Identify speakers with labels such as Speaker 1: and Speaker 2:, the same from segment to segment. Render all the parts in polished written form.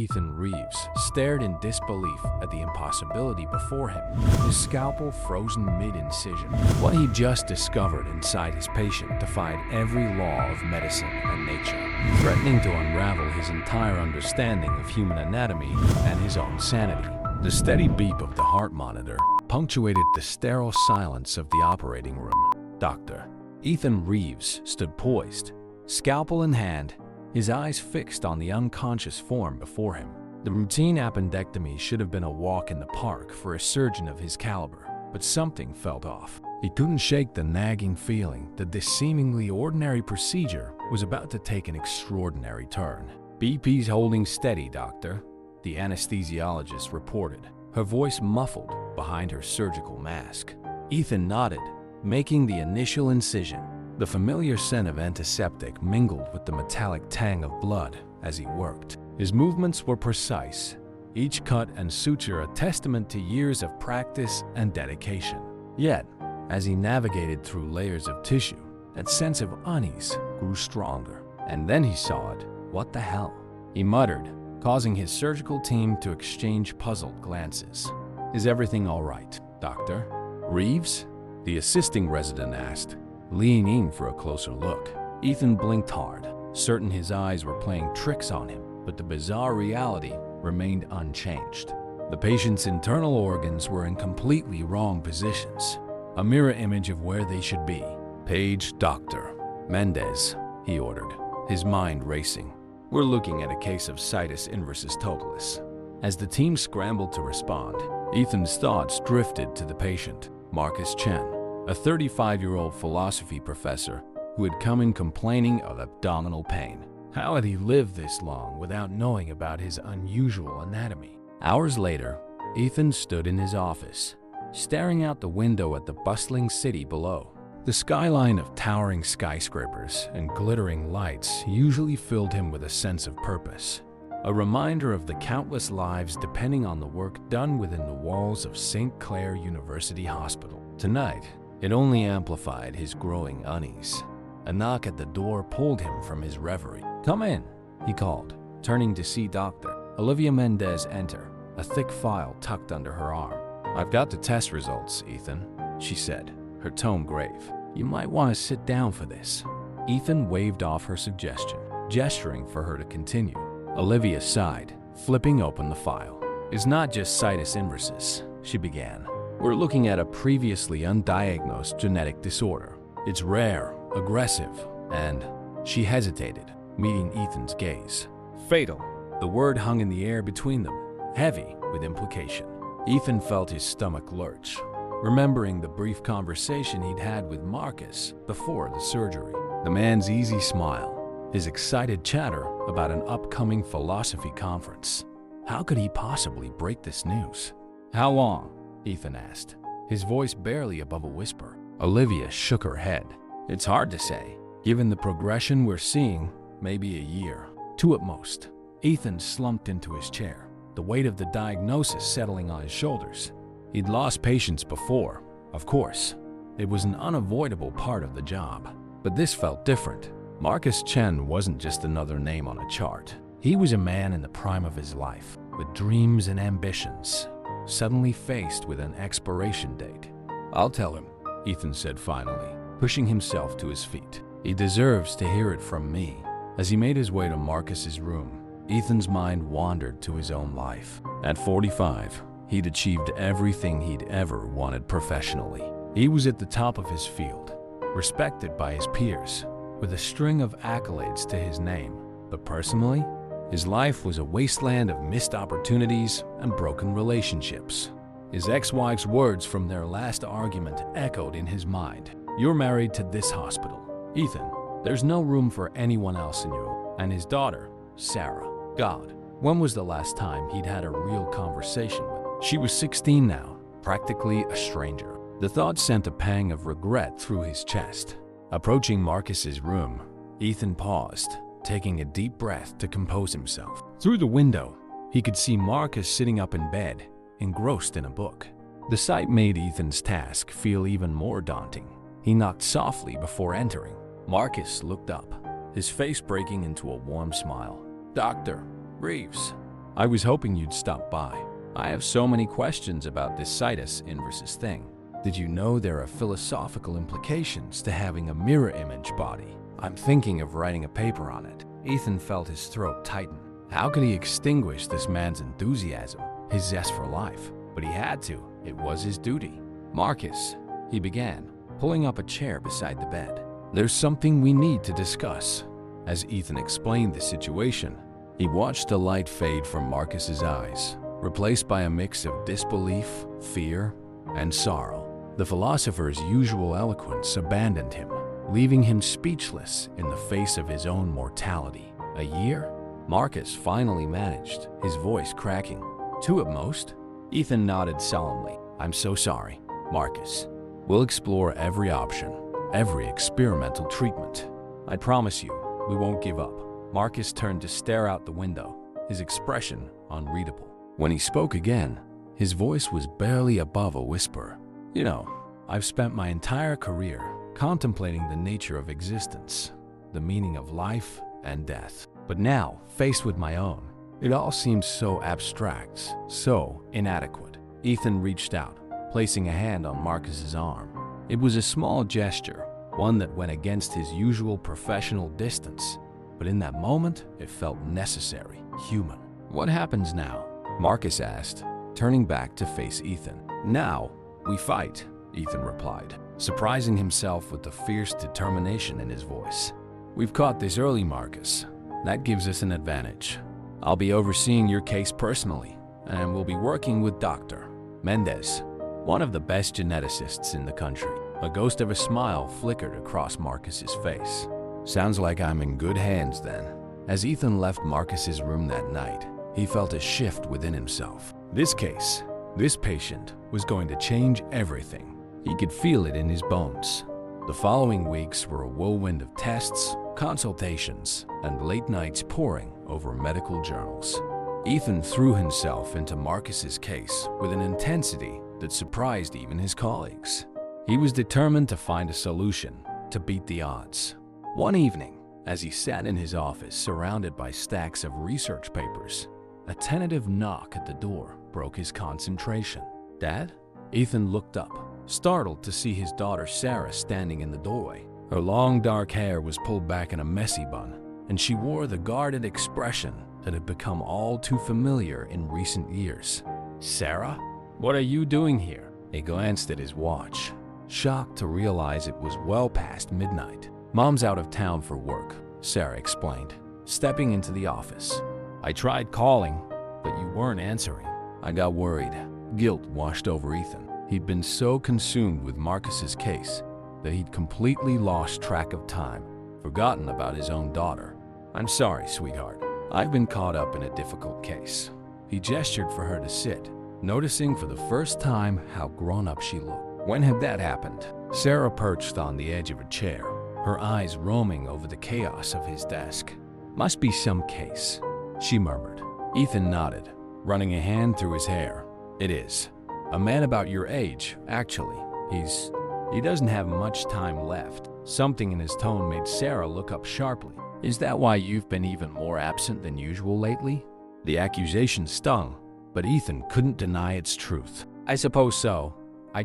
Speaker 1: Ethan Reeves stared in disbelief at the impossibility before him, his scalpel frozen mid-incision. What he just discovered inside his patient defied every law of medicine and nature, threatening to unravel his entire understanding of human anatomy and his own sanity. The steady beep of the heart monitor punctuated the sterile silence of the operating room. Dr. Ethan Reeves stood poised, scalpel in hand, his eyes fixed on the unconscious form before him. The routine appendectomy should have been a walk in the park for a surgeon of his caliber, but something felt off. He couldn't shake the nagging feeling that this seemingly ordinary procedure was about to take an extraordinary turn. BP's holding steady, doctor, the anesthesiologist reported, her voice muffled behind her surgical mask. Ethan nodded, making the initial incision. The familiar scent of antiseptic mingled with the metallic tang of blood as he worked. His movements were precise, each cut and suture a testament to years of practice and dedication. Yet, as he navigated through layers of tissue, that sense of unease grew stronger. And then he saw it. What the hell? He muttered, causing his surgical team to exchange puzzled glances. Is everything all right, Doctor? Reeves? The assisting resident asked, leaning in for a closer look. Ethan blinked hard, certain his eyes were playing tricks on him, but the bizarre reality remained unchanged. The patient's internal organs were in completely wrong positions, a mirror image of where they should be. Page Dr. Mendez, he ordered, his mind racing. We're looking at a case of situs inversus totalis. As the team scrambled to respond, Ethan's thoughts drifted to the patient, Marcus Chen, a 35-year-old philosophy professor who had come in complaining of abdominal pain. How had he lived this long without knowing about his unusual anatomy? Hours later, Ethan stood in his office, staring out the window at the bustling city below. The skyline of towering skyscrapers and glittering lights usually filled him with a sense of purpose, a reminder of the countless lives depending on the work done within the walls of St. Clair University Hospital. Tonight, it only amplified his growing unease. A knock at the door pulled him from his reverie. Come in, he called, turning to see Dr. Olivia Mendez enter, a thick file tucked under her arm. I've got the test results, Ethan, she said, her tone grave. You might want to sit down for this. Ethan waved off her suggestion, gesturing for her to continue. Olivia sighed, flipping open the file. It's not just situs inversus, she began. We're looking at a previously undiagnosed genetic disorder. It's rare, aggressive, and she hesitated, meeting Ethan's gaze. Fatal. The word hung in the air between them, heavy with implication. Ethan felt his stomach lurch, remembering the brief conversation he'd had with Marcus before the surgery. The man's easy smile, his excited chatter about an upcoming philosophy conference. How could he possibly break this news? How long? Ethan asked, his voice barely above a whisper. Olivia shook her head. It's hard to say. Given the progression we're seeing, maybe a year, 2 at most. Ethan slumped into his chair, the weight of the diagnosis settling on his shoulders. He'd lost patients before, of course. It was an unavoidable part of the job. But this felt different. Marcus Chen wasn't just another name on a chart. He was a man in the prime of his life, with dreams and ambitions, suddenly faced with an expiration date. I'll tell him, Ethan said finally, pushing himself to his feet. He deserves to hear it from me. As he made his way to Marcus's room, Ethan's mind wandered to his own life. At 45, he'd achieved everything he'd ever wanted professionally. He was at the top of his field, respected by his peers, with a string of accolades to his name. But personally, his life was a wasteland of missed opportunities and broken relationships. His ex-wife's words from their last argument echoed in his mind. You're married to this hospital, Ethan. There's no room for anyone else in you. And his daughter, Sarah. God, when was the last time he'd had a real conversation with her? She was 16 now, practically a stranger. The thought sent a pang of regret through his chest. Approaching Marcus's room, Ethan paused, taking a deep breath to compose himself. Through the window, he could see Marcus sitting up in bed, engrossed in a book. The sight made Ethan's task feel even more daunting. He knocked softly before entering. Marcus looked up, his face breaking into a warm smile. Dr. Reeves, I was hoping you'd stop by. I have so many questions about this situs inversus thing. Did you know there are philosophical implications to having a mirror image body? I'm thinking of writing a paper on it. Ethan felt his throat tighten. How could he extinguish this man's enthusiasm, his zest for life? But he had to. It was his duty. Marcus, he began, pulling up a chair beside the bed. There's something we need to discuss. As Ethan explained the situation, he watched the light fade from Marcus's eyes, replaced by a mix of disbelief, fear, and sorrow. The philosopher's usual eloquence abandoned him, leaving him speechless in the face of his own mortality. A year? Marcus finally managed, his voice cracking. 2 at most? Ethan nodded solemnly. I'm so sorry, Marcus. We'll explore every option, every experimental treatment. I promise you, we won't give up. Marcus turned to stare out the window, his expression unreadable. When he spoke again, his voice was barely above a whisper. You know, I've spent my entire career contemplating the nature of existence, the meaning of life and death. But now, faced with my own, it all seems so abstract, so inadequate. Ethan reached out, placing a hand on Marcus's arm. It was a small gesture, one that went against his usual professional distance, but in that moment, it felt necessary, human. What happens now? Marcus asked, turning back to face Ethan. Now, we fight, Ethan replied, surprising himself with the fierce determination in his voice. We've caught this early, Marcus. That gives us an advantage. I'll be overseeing your case personally, and we'll be working with Dr. Mendez, one of the best geneticists in the country. A ghost of a smile flickered across Marcus's face. Sounds like I'm in good hands then. As Ethan left Marcus's room that night, he felt a shift within himself. This case, this patient, was going to change everything. He could feel it in his bones. The following weeks were a whirlwind of tests, consultations, and late nights poring over medical journals. Ethan threw himself into Marcus's case with an intensity that surprised even his colleagues. He was determined to find a solution, to beat the odds. One evening, as he sat in his office surrounded by stacks of research papers, a tentative knock at the door broke his concentration. Dad? Ethan looked up, startled to see his daughter Sarah standing in the doorway. Her long dark hair was pulled back in a messy bun, and she wore the guarded expression that had become all too familiar in recent years. Sarah? What are you doing here? He glanced at his watch, shocked to realize it was well past midnight. Mom's out of town for work, Sarah explained, stepping into the office. I tried calling, but you weren't answering. I got worried. Guilt washed over Ethan. He'd been so consumed with Marcus's case that he'd completely lost track of time, forgotten about his own daughter. I'm sorry, sweetheart. I've been caught up in a difficult case. He gestured for her to sit, noticing for the first time how grown-up she looked. When had that happened? Sarah perched on the edge of a chair, her eyes roaming over the chaos of his desk. Must be some case, she murmured. Ethan nodded, running a hand through his hair. It is. A man about your age, actually. He doesn't have much time left. Something in his tone made Sarah look up sharply. Is that why you've been even more absent than usual lately? The accusation stung, but Ethan couldn't deny its truth. I suppose so. I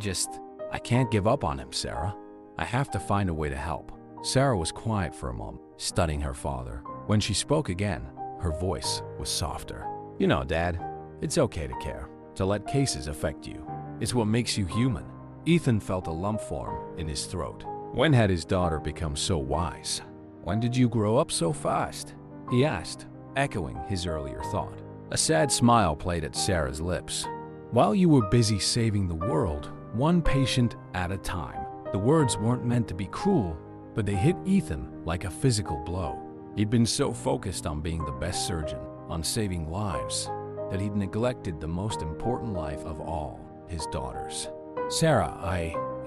Speaker 1: can't give up on him, Sarah. I have to find a way to help. Sarah was quiet for a moment, studying her father. When she spoke again, her voice was softer. You know, Dad, it's okay to care, to let cases affect you. It's what makes you human. Ethan felt a lump form in his throat. When had his daughter become so wise? When did you grow up so fast? He asked, echoing his earlier thought. A sad smile played at Sarah's lips. While you were busy saving the world, one patient at a time. The words weren't meant to be cruel, but they hit Ethan like a physical blow. He'd been so focused on being the best surgeon, on saving lives, that he'd neglected the most important life of all, his daughter's. Sarah,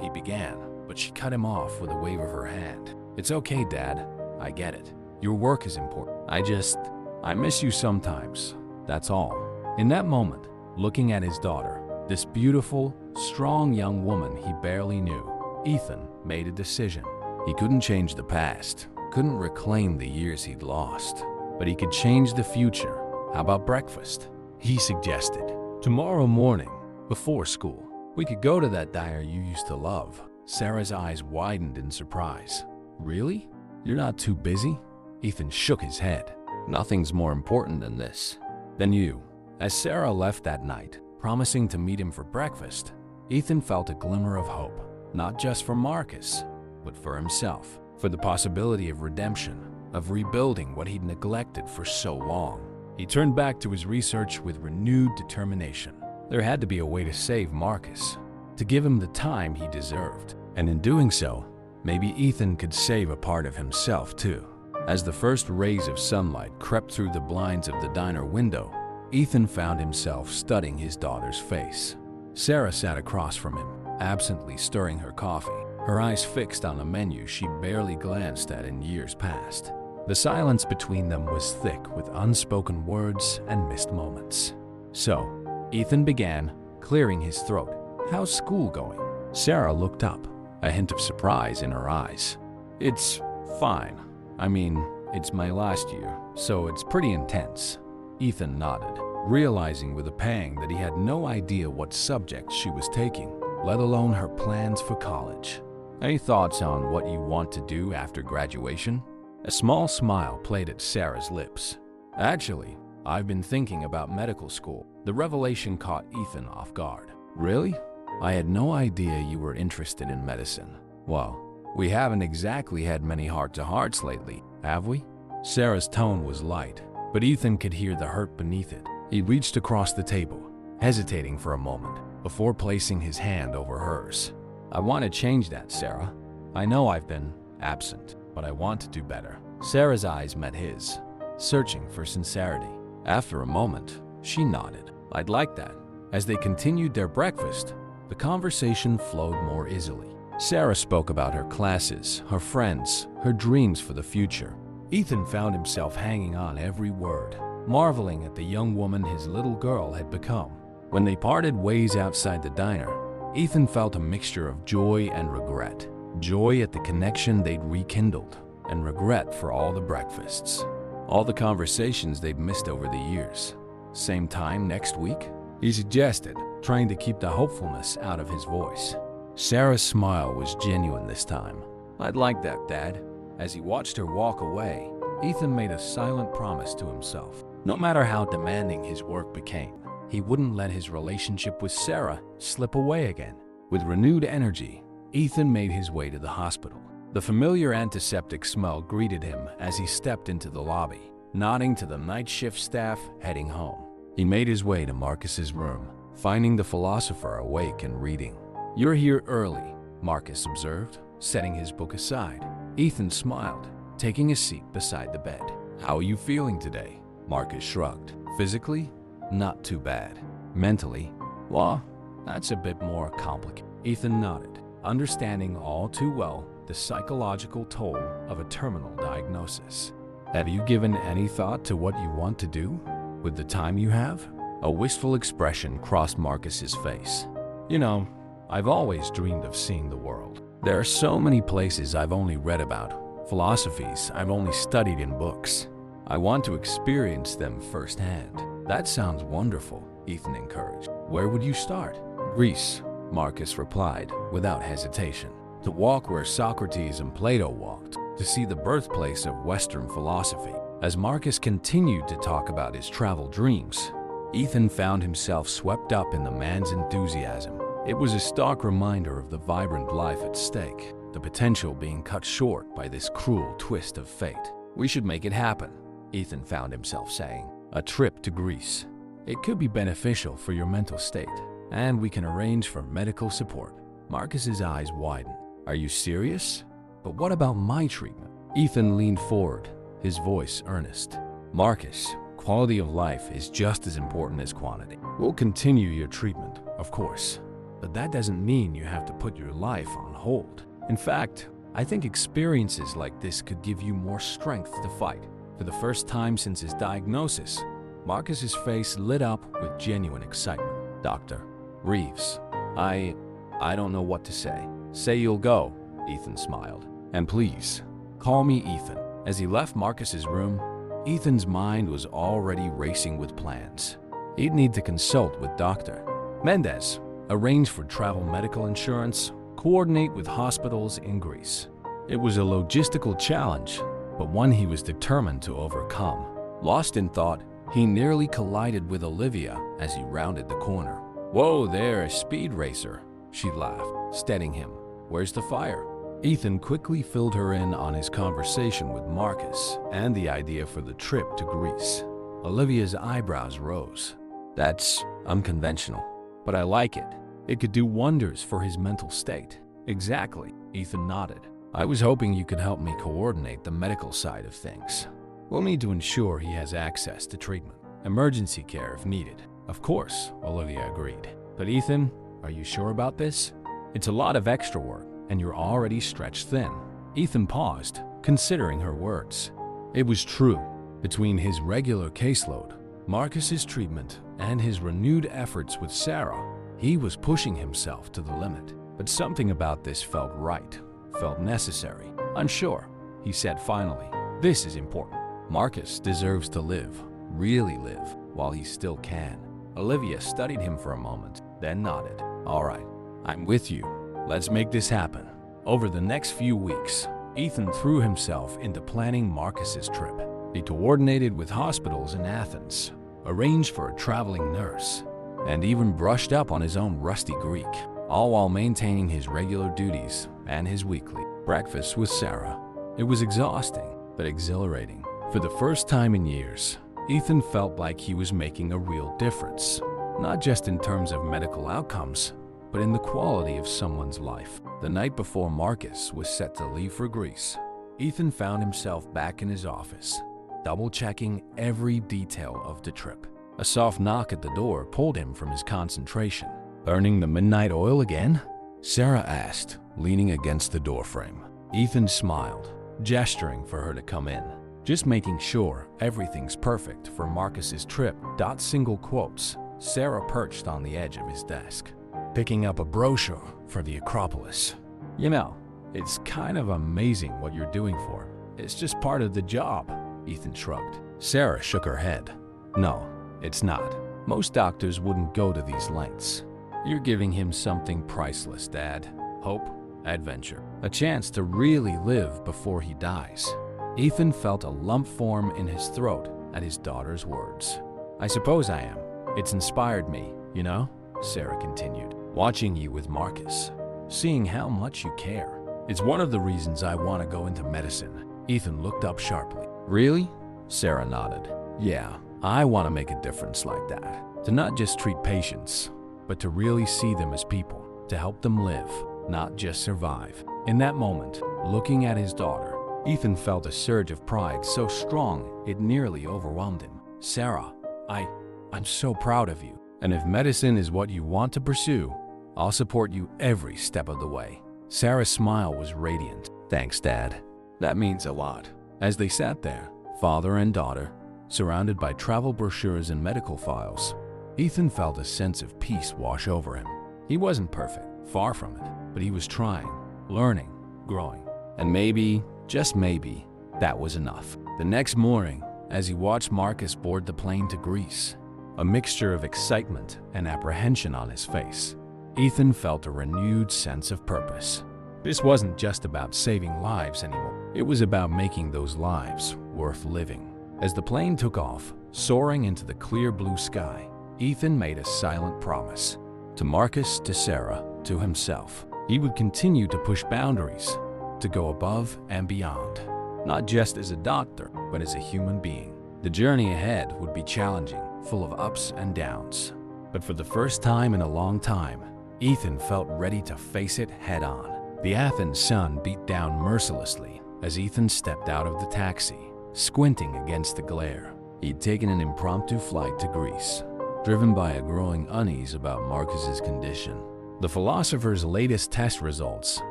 Speaker 1: he began, but she cut him off with a wave of her hand. It's okay, Dad. I get it. Your work is important. I miss you sometimes. That's all. In that moment, looking at his daughter, this beautiful, strong young woman he barely knew, Ethan made a decision. He couldn't change the past, couldn't reclaim the years he'd lost, but he could change the future, How about breakfast? He suggested. Tomorrow morning, before school, we could go to that diner you used to love. Sarah's eyes widened in surprise. Really? You're not too busy? Ethan shook his head. Nothing's more important than this. Than you. As Sarah left that night, promising to meet him for breakfast, Ethan felt a glimmer of hope, not just for Marcus, but for himself, for the possibility of redemption, of rebuilding what he'd neglected for so long. He turned back to his research with renewed determination. There had to be a way to save Marcus, to give him the time he deserved. And in doing so, maybe Ethan could save a part of himself too. As the first rays of sunlight crept through the blinds of the diner window, Ethan found himself studying his daughter's face. Sarah sat across from him, absently stirring her coffee, her eyes fixed on a menu she barely glanced at in years past. The silence between them was thick with unspoken words and missed moments. So, Ethan began, clearing his throat. How's school going? Sarah looked up, a hint of surprise in her eyes. It's fine. I mean, it's my last year, so it's pretty intense. Ethan nodded, realizing with a pang that he had no idea what subject she was taking, let alone her plans for college. Any thoughts on what you want to do after graduation? A small smile played at Sarah's lips. Actually, I've been thinking about medical school. The revelation caught Ethan off guard. Really? I had no idea you were interested in medicine. Well, we haven't exactly had many heart-to-hearts lately, have we? Sarah's tone was light, but Ethan could hear the hurt beneath it. He reached across the table, hesitating for a moment, before placing his hand over hers. I want to change that, Sarah. I know I've been absent, but I want to do better. Sarah's eyes met his, searching for sincerity. After a moment, she nodded. I'd like that. As they continued their breakfast, the conversation flowed more easily. Sarah spoke about her classes, her friends, her dreams for the future. Ethan found himself hanging on every word, marveling at the young woman his little girl had become. When they parted ways outside the diner, Ethan felt a mixture of joy and regret. Joy at the connection they'd rekindled, and regret for all the breakfasts, all the conversations they'd missed over the years. Same time next week? He suggested, trying to keep the hopefulness out of his voice. Sarah's smile was genuine this time. I'd like that, Dad. As he watched her walk away, Ethan made a silent promise to himself. No matter how demanding his work became, he wouldn't let his relationship with Sarah slip away again. With renewed energy, Ethan made his way to the hospital. The familiar antiseptic smell greeted him as he stepped into the lobby, nodding to the night shift staff heading home. He made his way to Marcus's room, finding the philosopher awake and reading. You're here early, Marcus observed, setting his book aside. Ethan smiled, taking a seat beside the bed. How are you feeling today? Marcus shrugged. Physically, not too bad. Mentally, well, that's a bit more complicated. Ethan nodded, understanding all too well the psychological toll of a terminal diagnosis. Have you given any thought to what you want to do with the time you have? A wistful expression crossed Marcus's face. You know, I've always dreamed of seeing the world. There are so many places I've only read about, philosophies I've only studied in books. I want to experience them firsthand. That sounds wonderful, Ethan encouraged. Where would you start? Greece, Marcus replied without hesitation. To walk where Socrates and Plato walked, to see the birthplace of Western philosophy. As Marcus continued to talk about his travel dreams, Ethan found himself swept up in the man's enthusiasm. It was a stark reminder of the vibrant life at stake, the potential being cut short by this cruel twist of fate. We should make it happen, Ethan found himself saying. A trip to Greece. It could be beneficial for your mental state, and we can arrange for medical support. Marcus's eyes widened. Are you serious? But what about my treatment? Ethan leaned forward, his voice earnest. Marcus, quality of life is just as important as quantity. We'll continue your treatment, of course, but that doesn't mean you have to put your life on hold. In fact, I think experiences like this could give you more strength to fight. For the first time since his diagnosis, Marcus's face lit up with genuine excitement. Dr. Reeves, I don't know what to say. Say you'll go, Ethan smiled. And please, call me Ethan. As he left Marcus's room, Ethan's mind was already racing with plans. He'd need to consult with Dr. Mendez, arrange for travel medical insurance, coordinate with hospitals in Greece. It was a logistical challenge, but one he was determined to overcome. Lost in thought, he nearly collided with Olivia as he rounded the corner. "Whoa there, a speed racer," she laughed, steadying him. "Where's the fire?" Ethan quickly filled her in on his conversation with Marcus and the idea for the trip to Greece. Olivia's eyebrows rose. "That's unconventional, but I like it. It could do wonders for his mental state." "Exactly," Ethan nodded. "I was hoping you could help me coordinate the medical side of things. We'll need to ensure he has access to treatment, emergency care if needed." "Of course," Olivia agreed. "But Ethan, are you sure about this? It's a lot of extra work, and you're already stretched thin." Ethan paused, considering her words. It was true. Between his regular caseload, Marcus's treatment, and his renewed efforts with Sarah, he was pushing himself to the limit. But something about this felt right, felt necessary. "I'm sure," he said finally. "This is important. Marcus deserves to live, really live, while he still can." Olivia studied him for a moment, then nodded. "All right, I'm with you. Let's make this happen." Over the next few weeks, Ethan threw himself into planning Marcus's trip. He coordinated with hospitals in Athens, arranged for a traveling nurse, and even brushed up on his own rusty Greek, all while maintaining his regular duties and his weekly breakfast with Sarah. It was exhausting, but exhilarating. For the first time in years, Ethan felt like he was making a real difference, not just in terms of medical outcomes, but in the quality of someone's life. The night before Marcus was set to leave for Greece, Ethan found himself back in his office, double-checking every detail of the trip. A soft knock at the door pulled him from his concentration. "Burning the midnight oil again?" Sarah asked, leaning against the doorframe. Ethan smiled, gesturing for her to come in. "Just making sure everything's perfect for Marcus's trip." Single quotes. Sarah perched on the edge of his desk, picking up a brochure for the Acropolis. "You know, it's kind of amazing what you're doing for him. It's just part of the job," Ethan shrugged. Sarah shook her head. "No, it's not. Most doctors wouldn't go to these lengths. You're giving him something priceless, Dad. Hope, adventure, a chance to really live before he dies." Ethan felt a lump form in his throat at his daughter's words. "I suppose I am. It's inspired me, you know," Sarah continued, "watching you with Marcus, seeing how much you care. It's one of the reasons I want to go into medicine." Ethan looked up sharply. "Really?" Sarah nodded. "Yeah, I want to make a difference like that. To not just treat patients, but to really see them as people, to help them live, not just survive." In that moment, looking at his daughter, Ethan felt a surge of pride so strong it nearly overwhelmed him. "Sarah, I'm so proud of you. And if medicine is what you want to pursue, I'll support you every step of the way." Sarah's smile was radiant. "Thanks, Dad. That means a lot." As they sat there, father and daughter, surrounded by travel brochures and medical files, Ethan felt a sense of peace wash over him. He wasn't perfect, far from it, but he was trying, learning, growing. And maybe, just maybe, that was enough. The next morning, as he watched Marcus board the plane to Greece, a mixture of excitement and apprehension on his face, Ethan felt a renewed sense of purpose. This wasn't just about saving lives anymore. It was about making those lives worth living. As the plane took off, soaring into the clear blue sky, Ethan made a silent promise. To Marcus, to Sarah, to himself. He would continue to push boundaries, to go above and beyond. Not just as a doctor, but as a human being. The journey ahead would be challenging, full of ups and downs. But for the first time in a long time, Ethan felt ready to face it head on. The Athens sun beat down mercilessly as Ethan stepped out of the taxi, squinting against the glare. He'd taken an impromptu flight to Greece, driven by a growing unease about Marcus's condition. The philosopher's latest test results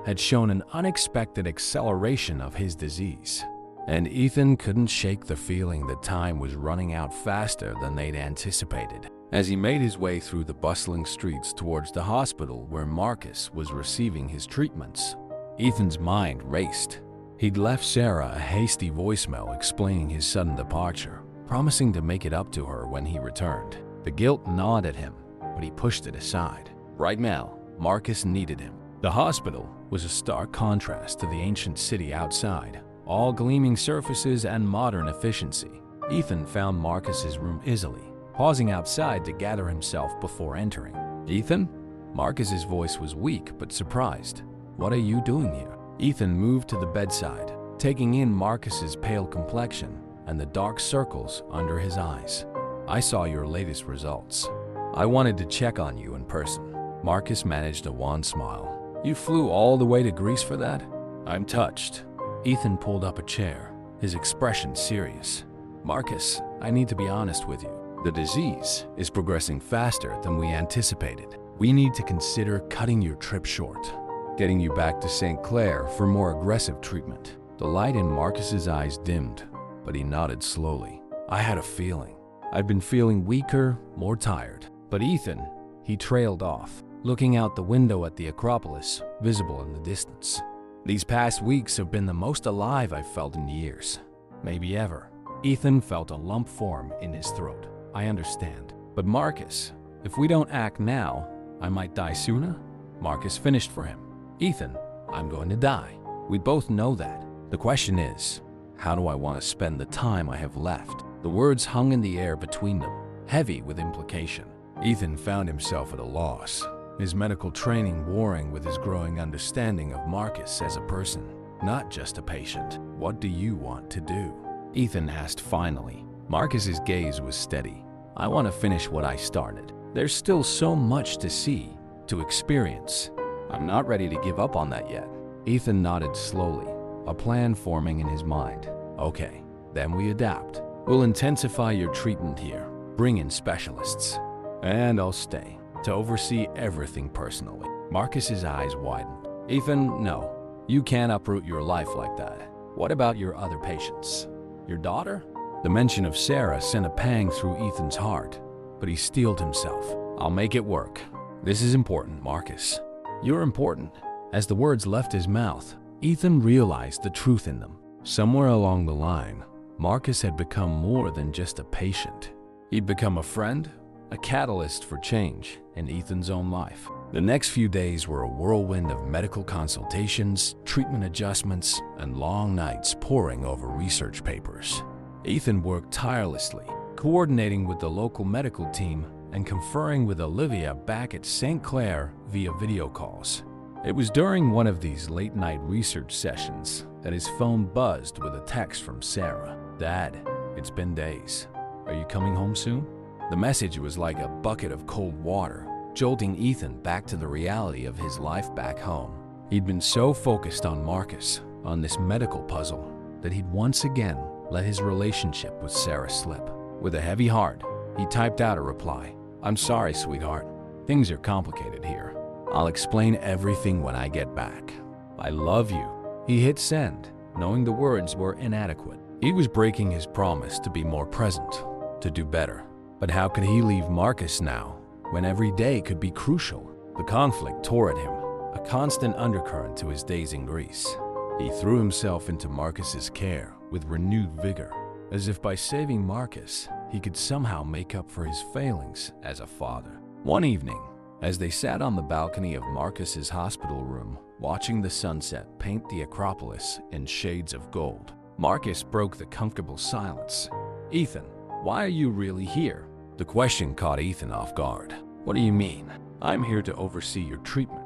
Speaker 1: had shown an unexpected acceleration of his disease, and Ethan couldn't shake the feeling that time was running out faster than they'd anticipated. As he made his way through the bustling streets towards the hospital where Marcus was receiving his treatments, Ethan's mind raced. He'd left Sarah a hasty voicemail explaining his sudden departure, promising to make it up to her when he returned. The guilt gnawed at him, but he pushed it aside. Right now, Marcus needed him. The hospital was a stark contrast to the ancient city outside, all gleaming surfaces and modern efficiency. Ethan found Marcus's room easily, pausing outside to gather himself before entering. "Ethan?" Marcus's voice was weak but surprised. "What are you doing here?" Ethan moved to the bedside, taking in Marcus's pale complexion and the dark circles under his eyes. "I saw your latest results. I wanted to check on you in person." Marcus managed a wan smile. "You flew all the way to Greece for that?" "I'm touched." Ethan pulled up a chair, his expression serious. "Marcus, I need to be honest with you. The disease is progressing faster than we anticipated. We need to consider cutting your trip short, getting you back to St. Clair for more aggressive treatment." The light in Marcus's eyes dimmed, but he nodded slowly. "I had a feeling. I've been feeling weaker, more tired." "But Ethan," he trailed off, looking out the window at the Acropolis, visible in the distance. "These past weeks have been the most alive I've felt in years. Maybe ever." Ethan felt a lump form in his throat. "I understand. But Marcus, if we don't act now, I might die sooner." Marcus finished for him. "Ethan, I'm going to die. We both know that. The question is, how do I want to spend the time I have left?" The words hung in the air between them, heavy with implication. Ethan found himself at a loss, his medical training warring with his growing understanding of Marcus as a person, not just a patient. "What do you want to do?" Ethan asked finally. Marcus's gaze was steady. "I want to finish what I started. There's still so much to see, to experience. I'm not ready to give up on that yet." Ethan nodded slowly, a plan forming in his mind. "Okay, then we adapt. We'll intensify your treatment here, bring in specialists, and I'll stay to oversee everything personally." Marcus's eyes widened. "Ethan, no. You can't uproot your life like that. What about your other patients? Your daughter?" The mention of Sarah sent a pang through Ethan's heart, but he steeled himself. "I'll make it work. This is important, Marcus. You're important." As the words left his mouth, Ethan realized the truth in them. Somewhere along the line, Marcus had become more than just a patient. He'd become a friend, a catalyst for change in Ethan's own life. The next few days were a whirlwind of medical consultations, treatment adjustments, and long nights poring over research papers. Ethan worked tirelessly, coordinating with the local medical team and conferring with Olivia back at St. Clair via video calls. It was during one of these late-night research sessions that his phone buzzed with a text from Sarah. "Dad, it's been days. Are you coming home soon?" The message was like a bucket of cold water, jolting Ethan back to the reality of his life back home. He'd been so focused on Marcus, on this medical puzzle, that he'd once again let his relationship with Sarah slip. With a heavy heart, he typed out a reply. "I'm sorry, sweetheart. Things are complicated here. I'll explain everything when I get back. I love you." He hit send, knowing the words were inadequate. He was breaking his promise to be more present, to do better. But how could he leave Marcus now, when every day could be crucial? The conflict tore at him, a constant undercurrent to his days in Greece. He threw himself into Marcus's care with renewed vigor, as if by saving Marcus, he could somehow make up for his failings as a father. One evening, as they sat on the balcony of Marcus's hospital room, watching the sunset paint the Acropolis in shades of gold, Marcus broke the comfortable silence. "Ethan, why are you really here?" The question caught Ethan off guard. "What do you mean?" "I'm here to oversee your treatment."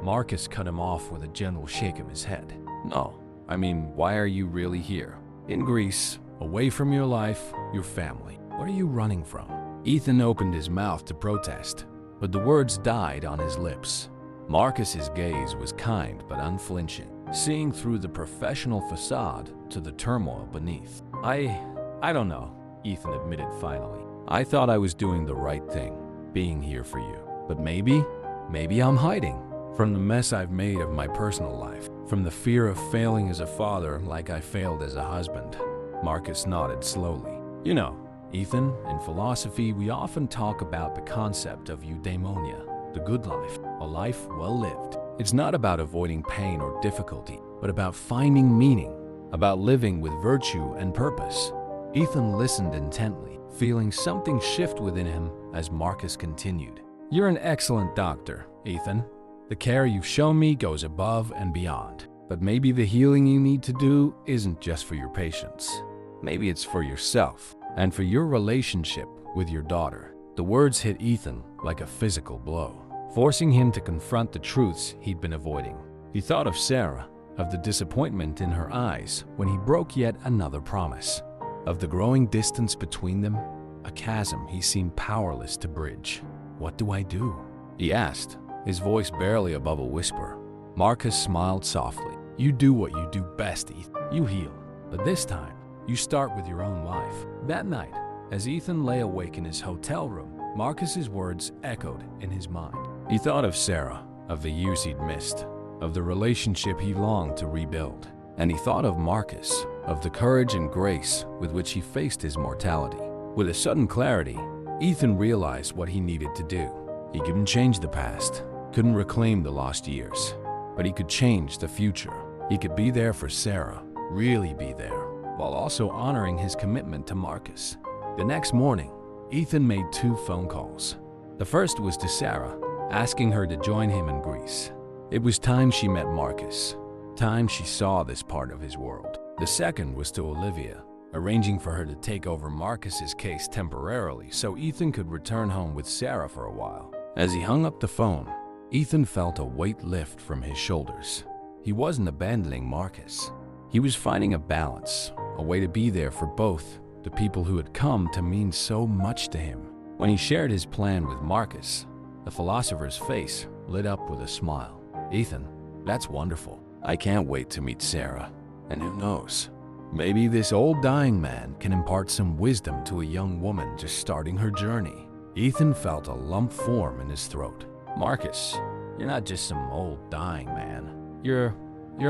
Speaker 1: Marcus cut him off with a gentle shake of his head. "No, I mean, why are you really here? In Greece, away from your life, your family. What are you running from?" Ethan opened his mouth to protest, but the words died on his lips. Marcus's gaze was kind but unflinching, seeing through the professional facade to the turmoil beneath. I don't know," Ethan admitted finally. "I thought I was doing the right thing, being here for you. But maybe I'm hiding from the mess I've made of my personal life, from the fear of failing as a father like I failed as a husband." Marcus nodded slowly. "You know, Ethan, in philosophy, we often talk about the concept of eudaimonia, the good life, a life well lived. It's not about avoiding pain or difficulty. but about finding meaning, about living with virtue and purpose. Ethan listened intently, feeling something shift within him as Marcus continued. "You're an excellent doctor, Ethan. The care you've shown me goes above and beyond. But maybe the healing you need to do isn't just for your patients. Maybe it's for yourself and for your relationship with your daughter." The words hit Ethan like a physical blow, forcing him to confront the truths he'd been avoiding. He thought of Sarah, of the disappointment in her eyes when he broke yet another promise, of the growing distance between them, a chasm he seemed powerless to bridge. "What do I do?" he asked, his voice barely above a whisper. Marcus smiled softly. "You do what you do best, Ethan. You heal. But this time, you start with your own life." That night, as Ethan lay awake in his hotel room, Marcus's words echoed in his mind. He thought of Sarah, of the years he'd missed, of the relationship he longed to rebuild. And he thought of Marcus, of the courage and grace with which he faced his mortality. With a sudden clarity, Ethan realized what he needed to do. He couldn't change the past, couldn't reclaim the lost years, but he could change the future. He could be there for Sarah, really be there, while also honoring his commitment to Marcus. The next morning, Ethan made 2 phone calls. The first was to Sarah, asking her to join him in Greece. It was time she met Marcus, time she saw this part of his world. The second was to Olivia, arranging for her to take over Marcus's case temporarily so Ethan could return home with Sarah for a while. As he hung up the phone, Ethan felt a weight lift from his shoulders. He wasn't abandoning Marcus. He was finding a balance, a way to be there for both the people who had come to mean so much to him. When he shared his plan with Marcus, the philosopher's face lit up with a smile. "Ethan, that's wonderful. I can't wait to meet Sarah. And who knows, maybe this old dying man can impart some wisdom to a young woman just starting her journey." Ethan felt a lump form in his throat. "Marcus, you're not just some old dying man. You're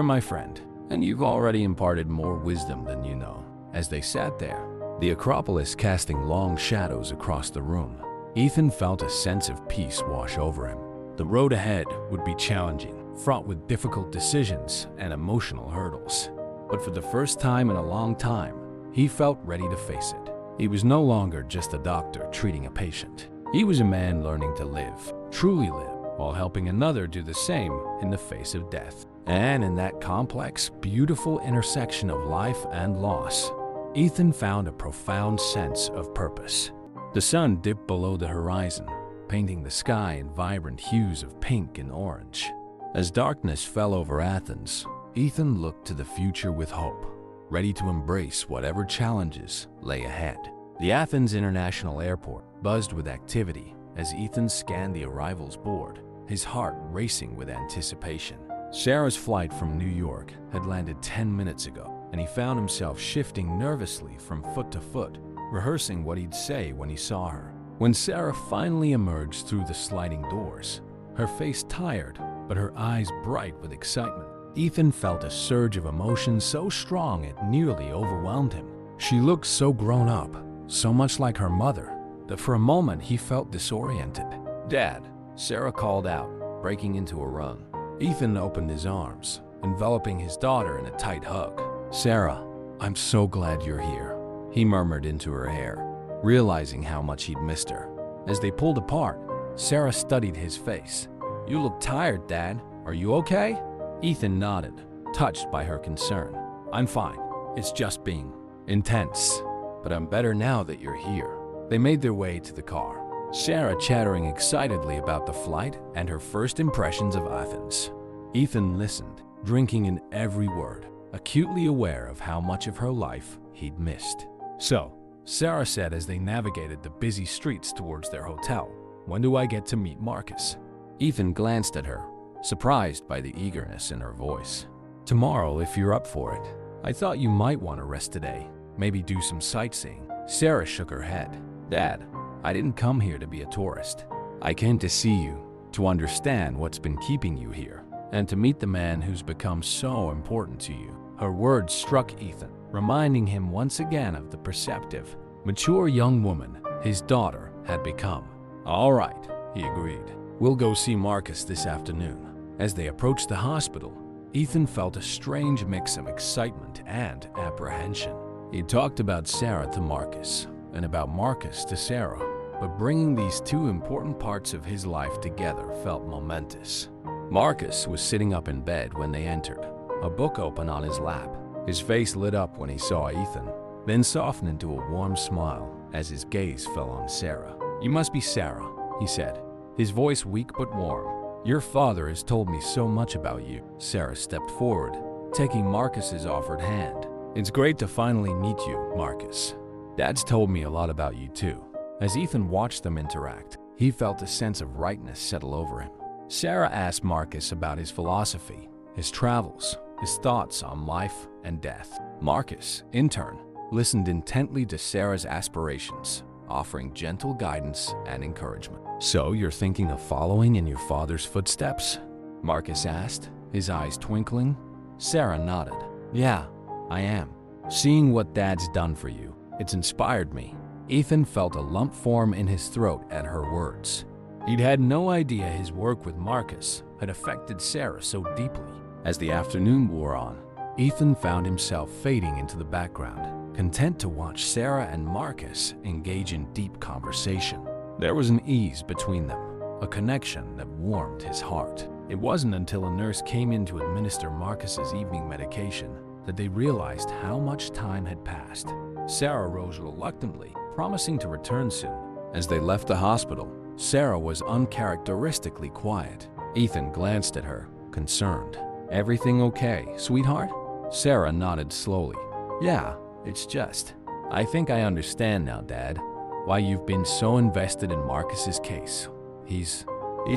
Speaker 1: my friend, and you've already imparted more wisdom than you know." As they sat there, the Acropolis casting long shadows across the room, Ethan felt a sense of peace wash over him. The road ahead would be challenging, fraught with difficult decisions and emotional hurdles. But for the first time in a long time, he felt ready to face it. He was no longer just a doctor treating a patient. He was a man learning to live, truly live, while helping another do the same in the face of death. And in that complex, beautiful intersection of life and loss, Ethan found a profound sense of purpose. The sun dipped below the horizon, painting the sky in vibrant hues of pink and orange. As darkness fell over Athens, Ethan looked to the future with hope, ready to embrace whatever challenges lay ahead. The Athens International Airport buzzed with activity as Ethan scanned the arrivals board, his heart racing with anticipation. Sarah's flight from New York had landed 10 minutes ago, and he found himself shifting nervously from foot to foot, rehearsing what he'd say when he saw her. When Sarah finally emerged through the sliding doors, her face tired, but her eyes bright with excitement, Ethan felt a surge of emotion so strong it nearly overwhelmed him. She looked so grown up, so much like her mother, that for a moment he felt disoriented. "Dad," Sarah called out, breaking into a run. Ethan opened his arms, enveloping his daughter in a tight hug. "Sarah, I'm so glad you're here," he murmured into her hair, realizing how much he'd missed her. As they pulled apart, Sarah studied his face. "You look tired, Dad. Are you okay?" Ethan nodded, touched by her concern. "I'm fine. It's just being intense. But I'm better now that you're here." They made their way to the car, Sarah chattering excitedly about the flight and her first impressions of Athens. Ethan listened, drinking in every word, acutely aware of how much of her life he'd missed. "So," Sarah said as they navigated the busy streets towards their hotel, "when do I get to meet Marcus?" Ethan glanced at her, surprised by the eagerness in her voice. "Tomorrow, if you're up for it. I thought you might want to rest today, maybe do some sightseeing." Sarah shook her head. "Dad, I didn't come here to be a tourist. I came to see you, to understand what's been keeping you here, and to meet the man who's become so important to you." Her words struck Ethan, reminding him once again of the perceptive, mature young woman his daughter had become. "All right," he agreed. "We'll go see Marcus this afternoon." As they approached the hospital, Ethan felt a strange mix of excitement and apprehension. He talked about Sarah to Marcus and about Marcus to Sarah, but bringing these two important parts of his life together felt momentous. Marcus was sitting up in bed when they entered, a book open on his lap. His face lit up when he saw Ethan, then softened into a warm smile as his gaze fell on Sarah. "You must be Sarah," he said, his voice weak but warm. "Your father has told me so much about you." Sarah stepped forward, taking Marcus's offered hand. "It's great to finally meet you, Marcus. Dad's told me a lot about you too." As Ethan watched them interact, he felt a sense of rightness settle over him. Sarah asked Marcus about his philosophy, his travels, his thoughts on life and death. Marcus, in turn, listened intently to Sarah's aspirations, offering gentle guidance and encouragement. "So you're thinking of following in your father's footsteps?" Marcus asked, his eyes twinkling. Sarah nodded. "Yeah, I am. Seeing what Dad's done for you, it's inspired me." Ethan felt a lump form in his throat at her words. He'd had no idea his work with Marcus had affected Sarah so deeply. As the afternoon wore on, Ethan found himself fading into the background, content to watch Sarah and Marcus engage in deep conversation. There was an ease between them, a connection that warmed his heart. It wasn't until a nurse came in to administer Marcus's evening medication that they realized how much time had passed. Sarah rose reluctantly, promising to return soon. As they left the hospital, Sarah was uncharacteristically quiet. Ethan glanced at her, concerned. "Everything okay, sweetheart?" Sarah nodded slowly. "Yeah, it's just, I think I understand now, Dad, why you've been so invested in Marcus's case. He's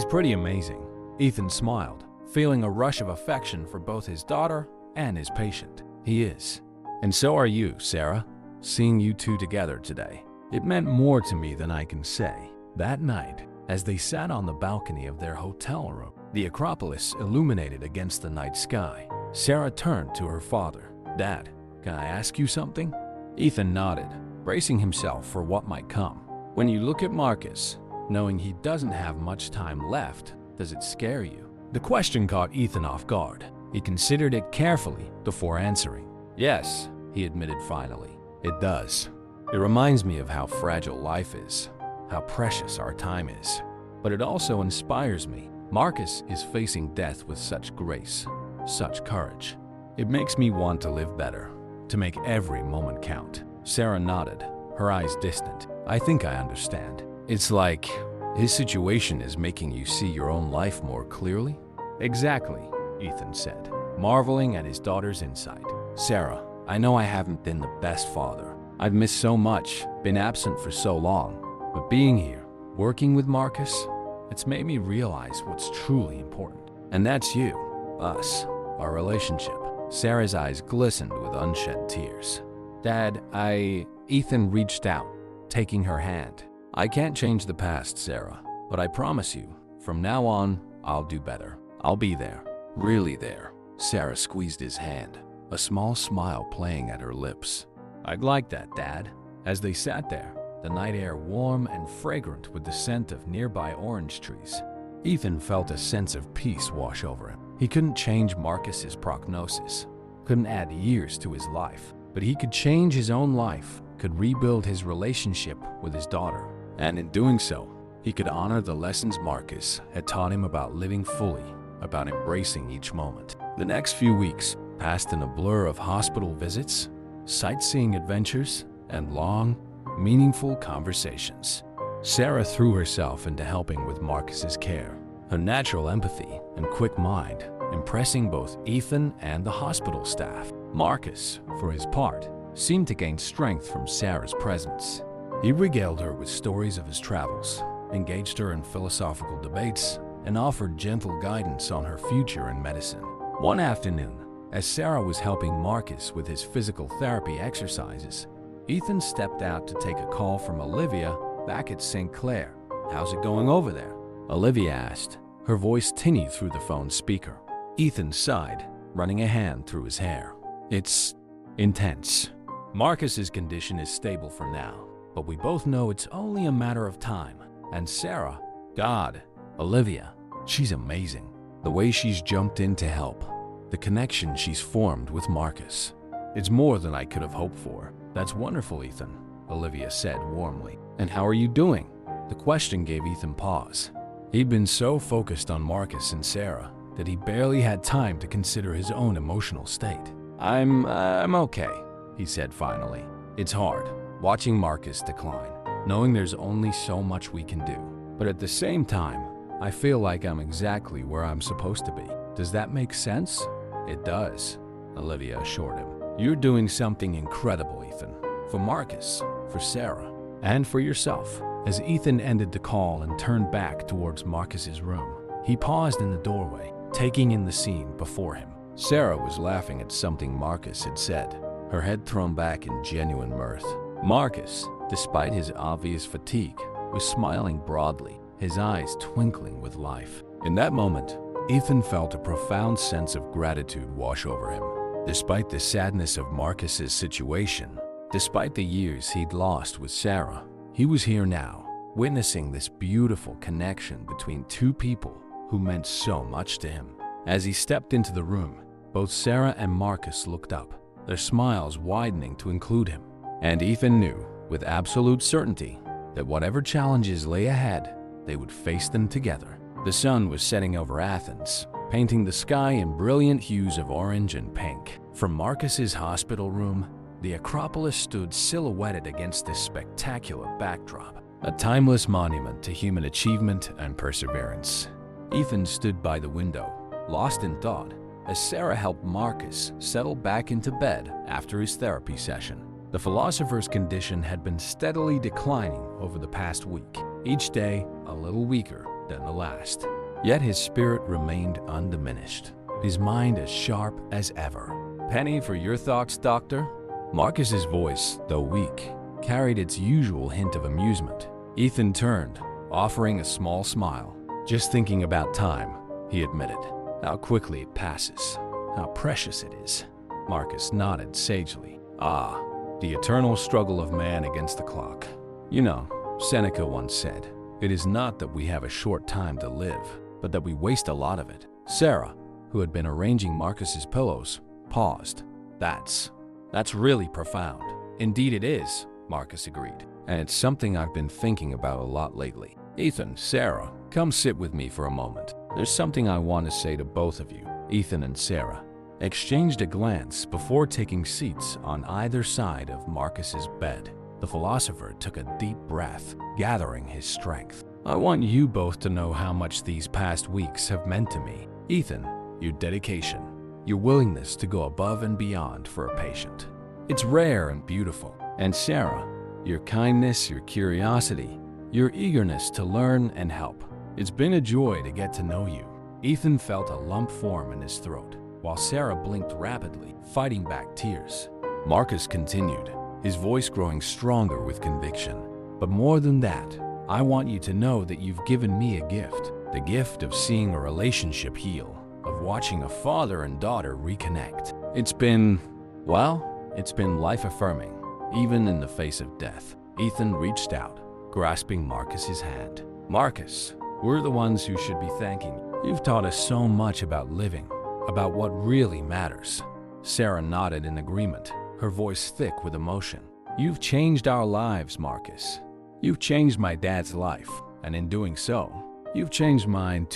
Speaker 1: pretty amazing." Ethan smiled, feeling a rush of affection for both his daughter and his patient. "He is. And so are you, Sarah. Seeing you two together today, it meant more to me than I can say." That night, as they sat on the balcony of their hotel room, the Acropolis illuminated against the night sky, Sarah turned to her father. "Dad, can I ask you something?" Ethan nodded, bracing himself for what might come. "When you look at Marcus, knowing he doesn't have much time left, does it scare you?" The question caught Ethan off guard. He considered it carefully before answering. "Yes," he admitted finally, "it does. It reminds me of how fragile life is, how precious our time is. But it also inspires me. Marcus is facing death with such grace, such courage. It makes me want to live better, to make every moment count." Sarah nodded, her eyes distant. "I think I understand. It's like his situation is making you see your own life more clearly?" "Exactly," Ethan said, marveling at his daughter's insight. "Sarah, I know I haven't been the best father. I've missed so much, been absent for so long. But being here, working with Marcus, it's made me realize what's truly important. And that's you, us, our relationship." Sarah's eyes glistened with unshed tears. "Dad, Ethan reached out, taking her hand. "I can't change the past, Sarah, but I promise you, from now on, I'll do better. I'll be there, really there." Sarah squeezed his hand, a small smile playing at her lips. "I'd like that, Dad." As they sat there, the night air warm and fragrant with the scent of nearby orange trees, Ethan felt a sense of peace wash over him. He couldn't change Marcus's prognosis, couldn't add years to his life, but he could change his own life, could rebuild his relationship with his daughter. And in doing so, he could honor the lessons Marcus had taught him about living fully, about embracing each moment. The next few weeks passed in a blur of hospital visits, sightseeing adventures, and long, meaningful conversations. Sarah threw herself into helping with Marcus's care, her natural empathy and quick mind impressing both Ethan and the hospital staff. Marcus, for his part, seemed to gain strength from Sarah's presence. He regaled her with stories of his travels, engaged her in philosophical debates, and offered gentle guidance on her future in medicine. One afternoon, as Sarah was helping Marcus with his physical therapy exercises, Ethan stepped out to take a call from Olivia back at St. Clair. "How's it going over there?" Olivia asked, her voice tinny through the phone speaker. Ethan sighed, running a hand through his hair. "It's intense. Marcus's condition is stable for now, but we both know it's only a matter of time. And Sarah, God, Olivia, she's amazing. The way she's jumped in to help, the connection she's formed with Marcus. It's more than I could have hoped for. That's wonderful, Ethan, Olivia said warmly. And how are you doing? The question gave Ethan pause. He'd been so focused on Marcus and Sarah that he barely had time to consider his own emotional state. I'm okay, he said finally. It's hard, watching Marcus decline, knowing there's only so much we can do. But at the same time, I feel like I'm exactly where I'm supposed to be. Does that make sense? It does, Olivia assured him. You're doing something incredible, Ethan. For Marcus, for Sarah, and for yourself. As Ethan ended the call and turned back towards Marcus's room, he paused in the doorway, taking in the scene before him. Sarah was laughing at something Marcus had said, her head thrown back in genuine mirth. Marcus, despite his obvious fatigue, was smiling broadly, his eyes twinkling with life. In that moment, Ethan felt a profound sense of gratitude wash over him. Despite the sadness of Marcus's situation, despite the years he'd lost with Sarah, he was here now, witnessing this beautiful connection between two people who meant so much to him. As he stepped into the room, both Sarah and Marcus looked up, their smiles widening to include him. And Ethan knew, with absolute certainty, that whatever challenges lay ahead, they would face them together. The sun was setting over Athens, painting the sky in brilliant hues of orange and pink. From Marcus's hospital room, the Acropolis stood silhouetted against this spectacular backdrop, a timeless monument to human achievement and perseverance. Ethan stood by the window, lost in thought, as Sarah helped Marcus settle back into bed after his therapy session. The philosopher's condition had been steadily declining over the past week, each day a little weaker than the last. Yet his spirit remained undiminished, his mind as sharp as ever. Penny for your thoughts, doctor? Marcus's voice, though weak, carried its usual hint of amusement. Ethan turned, offering a small smile. Just thinking about time, he admitted. How quickly it passes. How precious it is. Marcus nodded sagely. Ah, the eternal struggle of man against the clock. You know, Seneca once said, it is not that we have a short time to live, but that we waste a lot of it. Sarah, who had been arranging Marcus's pillows, paused. That's really profound. Indeed it is, Marcus agreed. And it's something I've been thinking about a lot lately. Ethan, Sarah, come sit with me for a moment. There's something I want to say to both of you. Ethan and Sarah exchanged a glance before taking seats on either side of Marcus's bed. The philosopher took a deep breath, gathering his strength. I want you both to know how much these past weeks have meant to me. Ethan, your dedication, your willingness to go above and beyond for a patient. It's rare and beautiful. And Sarah, your kindness, your curiosity, your eagerness to learn and help. It's been a joy to get to know you. Ethan felt a lump form in his throat, while Sarah blinked rapidly, fighting back tears. Marcus continued, his voice growing stronger with conviction. But more than that, I want you to know that you've given me a gift. The gift of seeing a relationship heal, of watching a father and daughter reconnect. It's been life-affirming, even in the face of death. Ethan reached out, grasping Marcus's hand. Marcus, we're the ones who should be thanking you. You've taught us so much about living, about what really matters. Sarah nodded in agreement, her voice thick with emotion. You've changed our lives, Marcus. You've changed my dad's life, and in doing so, you've changed mine.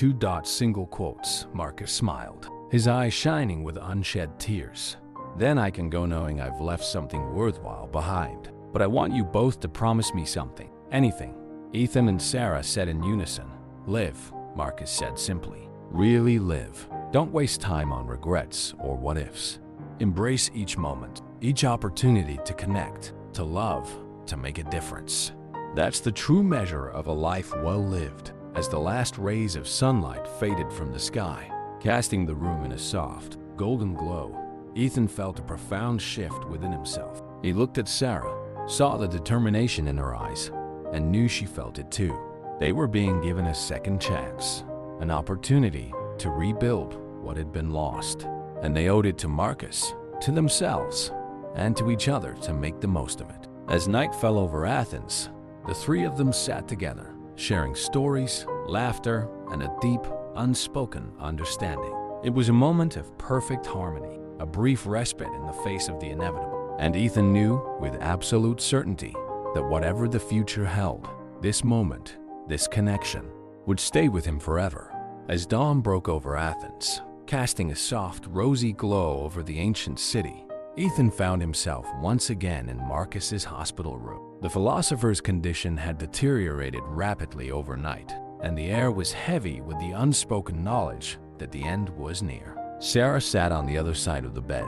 Speaker 1: Single quotes, Marcus smiled, his eyes shining with unshed tears. Then I can go knowing I've left something worthwhile behind. But I want you both to promise me something. Anything. Ethan and Sarah said in unison. Live, Marcus said simply. Really live. Don't waste time on regrets or what-ifs. Embrace each moment, each opportunity to connect, to love, to make a difference. That's the true measure of a life well lived. As the last rays of sunlight faded from the sky, casting the room in a soft, golden glow, Ethan felt a profound shift within himself. He looked at Sarah, saw the determination in her eyes, and knew she felt it too. They were being given a second chance, an opportunity to rebuild what had been lost. And they owed it to Marcus, to themselves, and to each other to make the most of it. As night fell over Athens, the three of them sat together, sharing stories, laughter, and a deep, unspoken understanding. It was a moment of perfect harmony, a brief respite in the face of the inevitable. And Ethan knew with absolute certainty that whatever the future held, this moment, this connection, would stay with him forever. As dawn broke over Athens, casting a soft, rosy glow over the ancient city, Ethan found himself once again in Marcus's hospital room. The philosopher's condition had deteriorated rapidly overnight, and the air was heavy with the unspoken knowledge that the end was near. Sarah sat on the other side of the bed,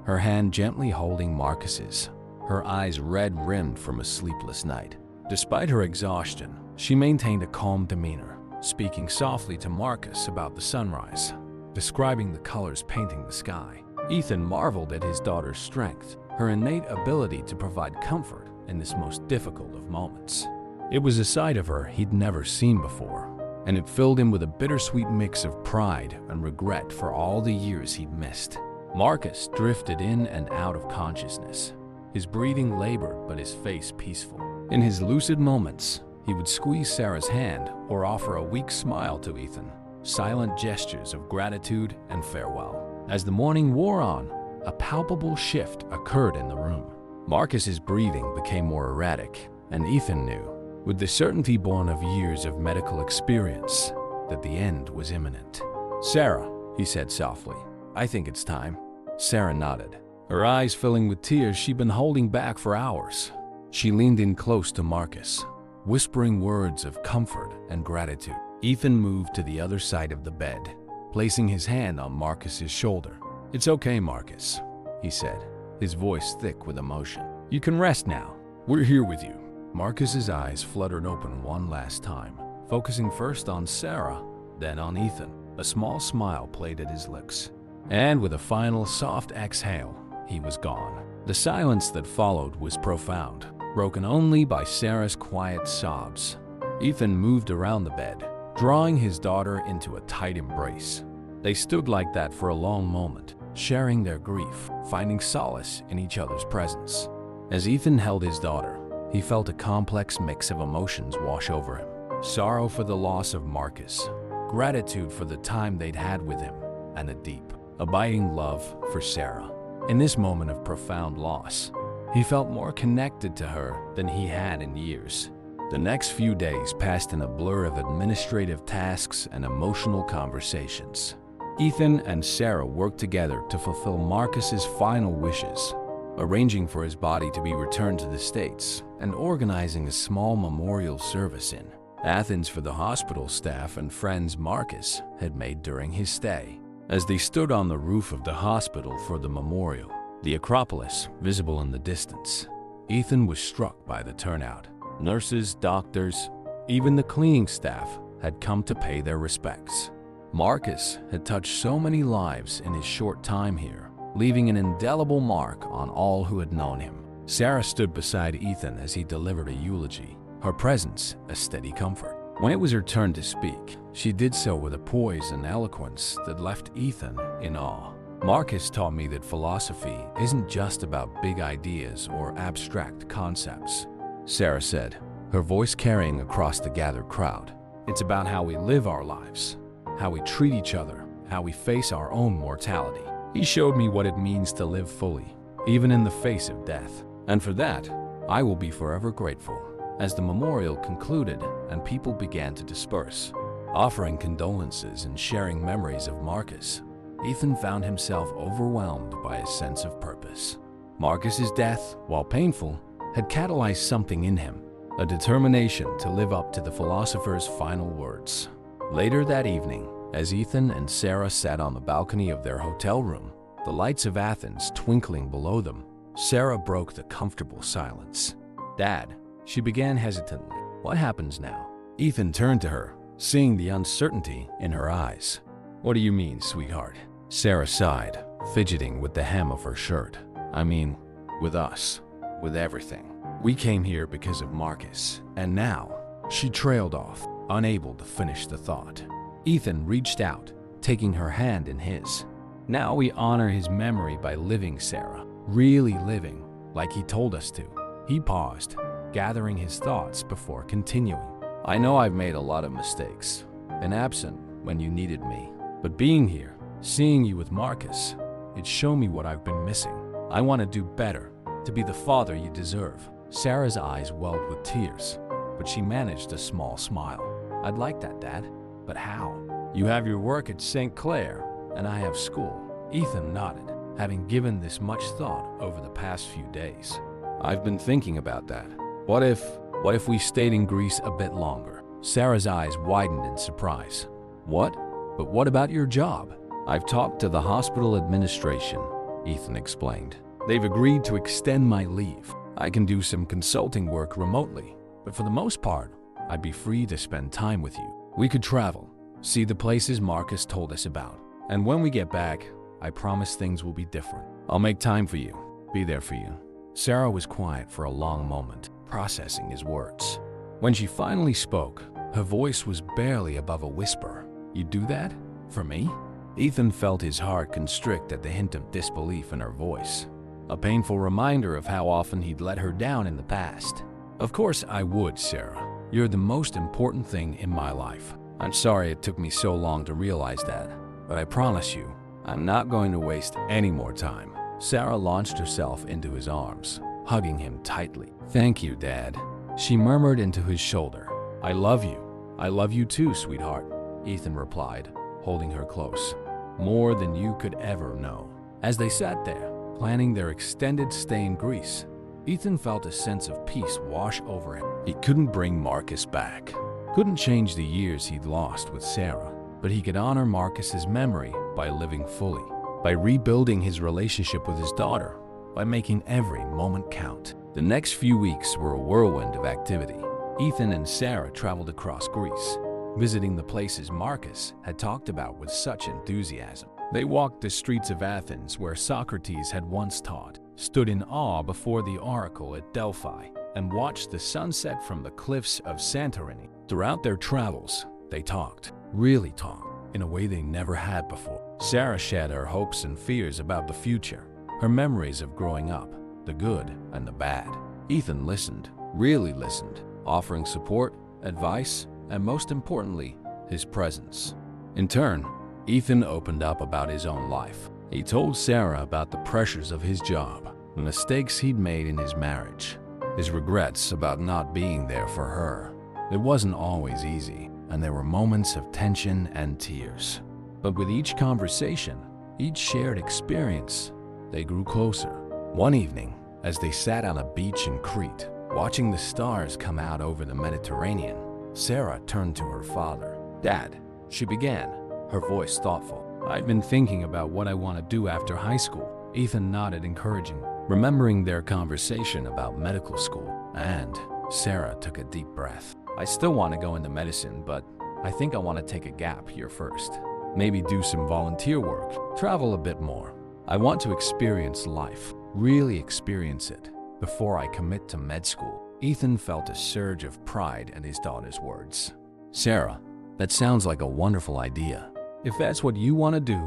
Speaker 1: her hand gently holding Marcus's, her eyes red-rimmed from a sleepless night. Despite her exhaustion, she maintained a calm demeanor, speaking softly to Marcus about the sunrise, describing the colors painting the sky. Ethan marveled at his daughter's strength, her innate ability to provide comfort in this most difficult of moments. It was a side of her he'd never seen before, and it filled him with a bittersweet mix of pride and regret for all the years he'd missed. Marcus drifted in and out of consciousness, his breathing labored but his face peaceful. In his lucid moments, he would squeeze Sarah's hand or offer a weak smile to Ethan, silent gestures of gratitude and farewell. As the morning wore on, a palpable shift occurred in the room. Marcus's breathing became more erratic, and Ethan knew, with the certainty born of years of medical experience, that the end was imminent. "Sarah," he said softly, "I think it's time." Sarah nodded, her eyes filling with tears she'd been holding back for hours. She leaned in close to Marcus, whispering words of comfort and gratitude. Ethan moved to the other side of the bed, placing his hand on Marcus's shoulder. "It's okay, Marcus," he said, his voice thick with emotion. "You can rest now. We're here with you." Marcus's eyes fluttered open one last time, focusing first on Sarah, then on Ethan. A small smile played at his lips, and with a final soft exhale, he was gone. The silence that followed was profound, broken only by Sarah's quiet sobs. Ethan moved around the bed, drawing his daughter into a tight embrace. They stood like that for a long moment, sharing their grief, finding solace in each other's presence. As Ethan held his daughter, he felt a complex mix of emotions wash over him. Sorrow for the loss of Marcus, gratitude for the time they'd had with him, and a deep, abiding love for Sarah. In this moment of profound loss, he felt more connected to her than he had in years. The next few days passed in a blur of administrative tasks and emotional conversations. Ethan and Sarah worked together to fulfill Marcus's final wishes, arranging for his body to be returned to the States and organizing a small memorial service in Athens for the hospital staff and friends Marcus had made during his stay. As they stood on the roof of the hospital for the memorial, the Acropolis visible in the distance, Ethan was struck by the turnout. Nurses, doctors, even the cleaning staff had come to pay their respects. Marcus had touched so many lives in his short time here, leaving an indelible mark on all who had known him. Sarah stood beside Ethan as he delivered a eulogy, her presence a steady comfort. When it was her turn to speak, she did so with a poise and eloquence that left Ethan in awe. "Marcus taught me that philosophy isn't just about big ideas or abstract concepts," Sarah said, her voice carrying across the gathered crowd. "It's about how we live our lives, how we treat each other, how we face our own mortality. He showed me what it means to live fully, even in the face of death. And for that, I will be forever grateful." As the memorial concluded and people began to disperse, offering condolences and sharing memories of Marcus, Ethan found himself overwhelmed by a sense of purpose. Marcus's death, while painful, had catalyzed something in him, a determination to live up to the philosopher's final words. Later that evening, as Ethan and Sarah sat on the balcony of their hotel room, the lights of Athens twinkling below them, Sarah broke the comfortable silence. "Dad," she began hesitantly, "what happens now?" Ethan turned to her, seeing the uncertainty in her eyes. "What do you mean, sweetheart?" Sarah sighed, fidgeting with the hem of her shirt. "I mean, with us, with everything. We came here because of Marcus, and now..." She trailed off, unable to finish the thought. Ethan reached out, taking her hand in his. "Now we honor his memory by living, Sarah. Really living, like he told us to." He paused, gathering his thoughts before continuing. "I know I've made a lot of mistakes, been absent when you needed me, but being here, Seeing you with Marcus, it showed me what I've been missing. I want to do better, to be the father you deserve." Sarah's eyes welled with tears, but she managed a small smile. "I'd like that, Dad. But how? You have your work at St. Clair, and I have school." Ethan nodded, having given this much thought over the past few days. "I've been thinking about that. What if we stayed in Greece a bit longer?" Sarah's eyes widened in surprise. "What? But what about your job?" "I've talked to the hospital administration," Ethan explained. "They've agreed to extend my leave. I can do some consulting work remotely, but for the most part, I'd be free to spend time with you. We could travel, see the places Marcus told us about, and when we get back, I promise things will be different. I'll make time for you, be there for you." Sarah was quiet for a long moment, processing his words. When she finally spoke, her voice was barely above a whisper. "You'd do that? For me?" Ethan felt his heart constrict at the hint of disbelief in her voice, a painful reminder of how often he'd let her down in the past. "Of course I would, Sarah. You're the most important thing in my life. I'm sorry it took me so long to realize that, but I promise you, I'm not going to waste any more time." Sarah launched herself into his arms, hugging him tightly. "Thank you, Dad," she murmured into his shoulder. "I love you. I love you too, sweetheart," Ethan replied, holding her close. "More than you could ever know." As they sat there, planning their extended stay in Greece, Ethan felt a sense of peace wash over him. He couldn't bring Marcus back, couldn't change the years he'd lost with Sarah, but he could honor Marcus's memory by living fully, by rebuilding his relationship with his daughter, by making every moment count. The next few weeks were a whirlwind of activity. Ethan and Sarah traveled across Greece, visiting the places Marcus had talked about with such enthusiasm. They walked the streets of Athens where Socrates had once taught, stood in awe before the oracle at Delphi, and watched the sunset from the cliffs of Santorini. Throughout their travels, they talked, really talked, in a way they never had before. Sarah shared her hopes and fears about the future, her memories of growing up, the good and the bad. Ethan listened, really listened, offering support, advice, and most importantly, his presence. In turn, Ethan opened up about his own life. He told Sarah about the pressures of his job, the mistakes he'd made in his marriage, his regrets about not being there for her. It wasn't always easy, and there were moments of tension and tears. But with each conversation, each shared experience, they grew closer. One evening, as they sat on a beach in Crete, watching the stars come out over the Mediterranean, Sarah turned to her father. "Dad," she began, her voice thoughtful. "I've been thinking about what I want to do after high school." Ethan nodded encouragingly, remembering their conversation about medical school, and Sarah took a deep breath. "I still want to go into medicine, but I think I want to take a gap year first. Maybe do some volunteer work, travel a bit more. I want to experience life, really experience it, before I commit to med school." Ethan felt a surge of pride at his daughter's words. "Sarah, that sounds like a wonderful idea. If that's what you want to do,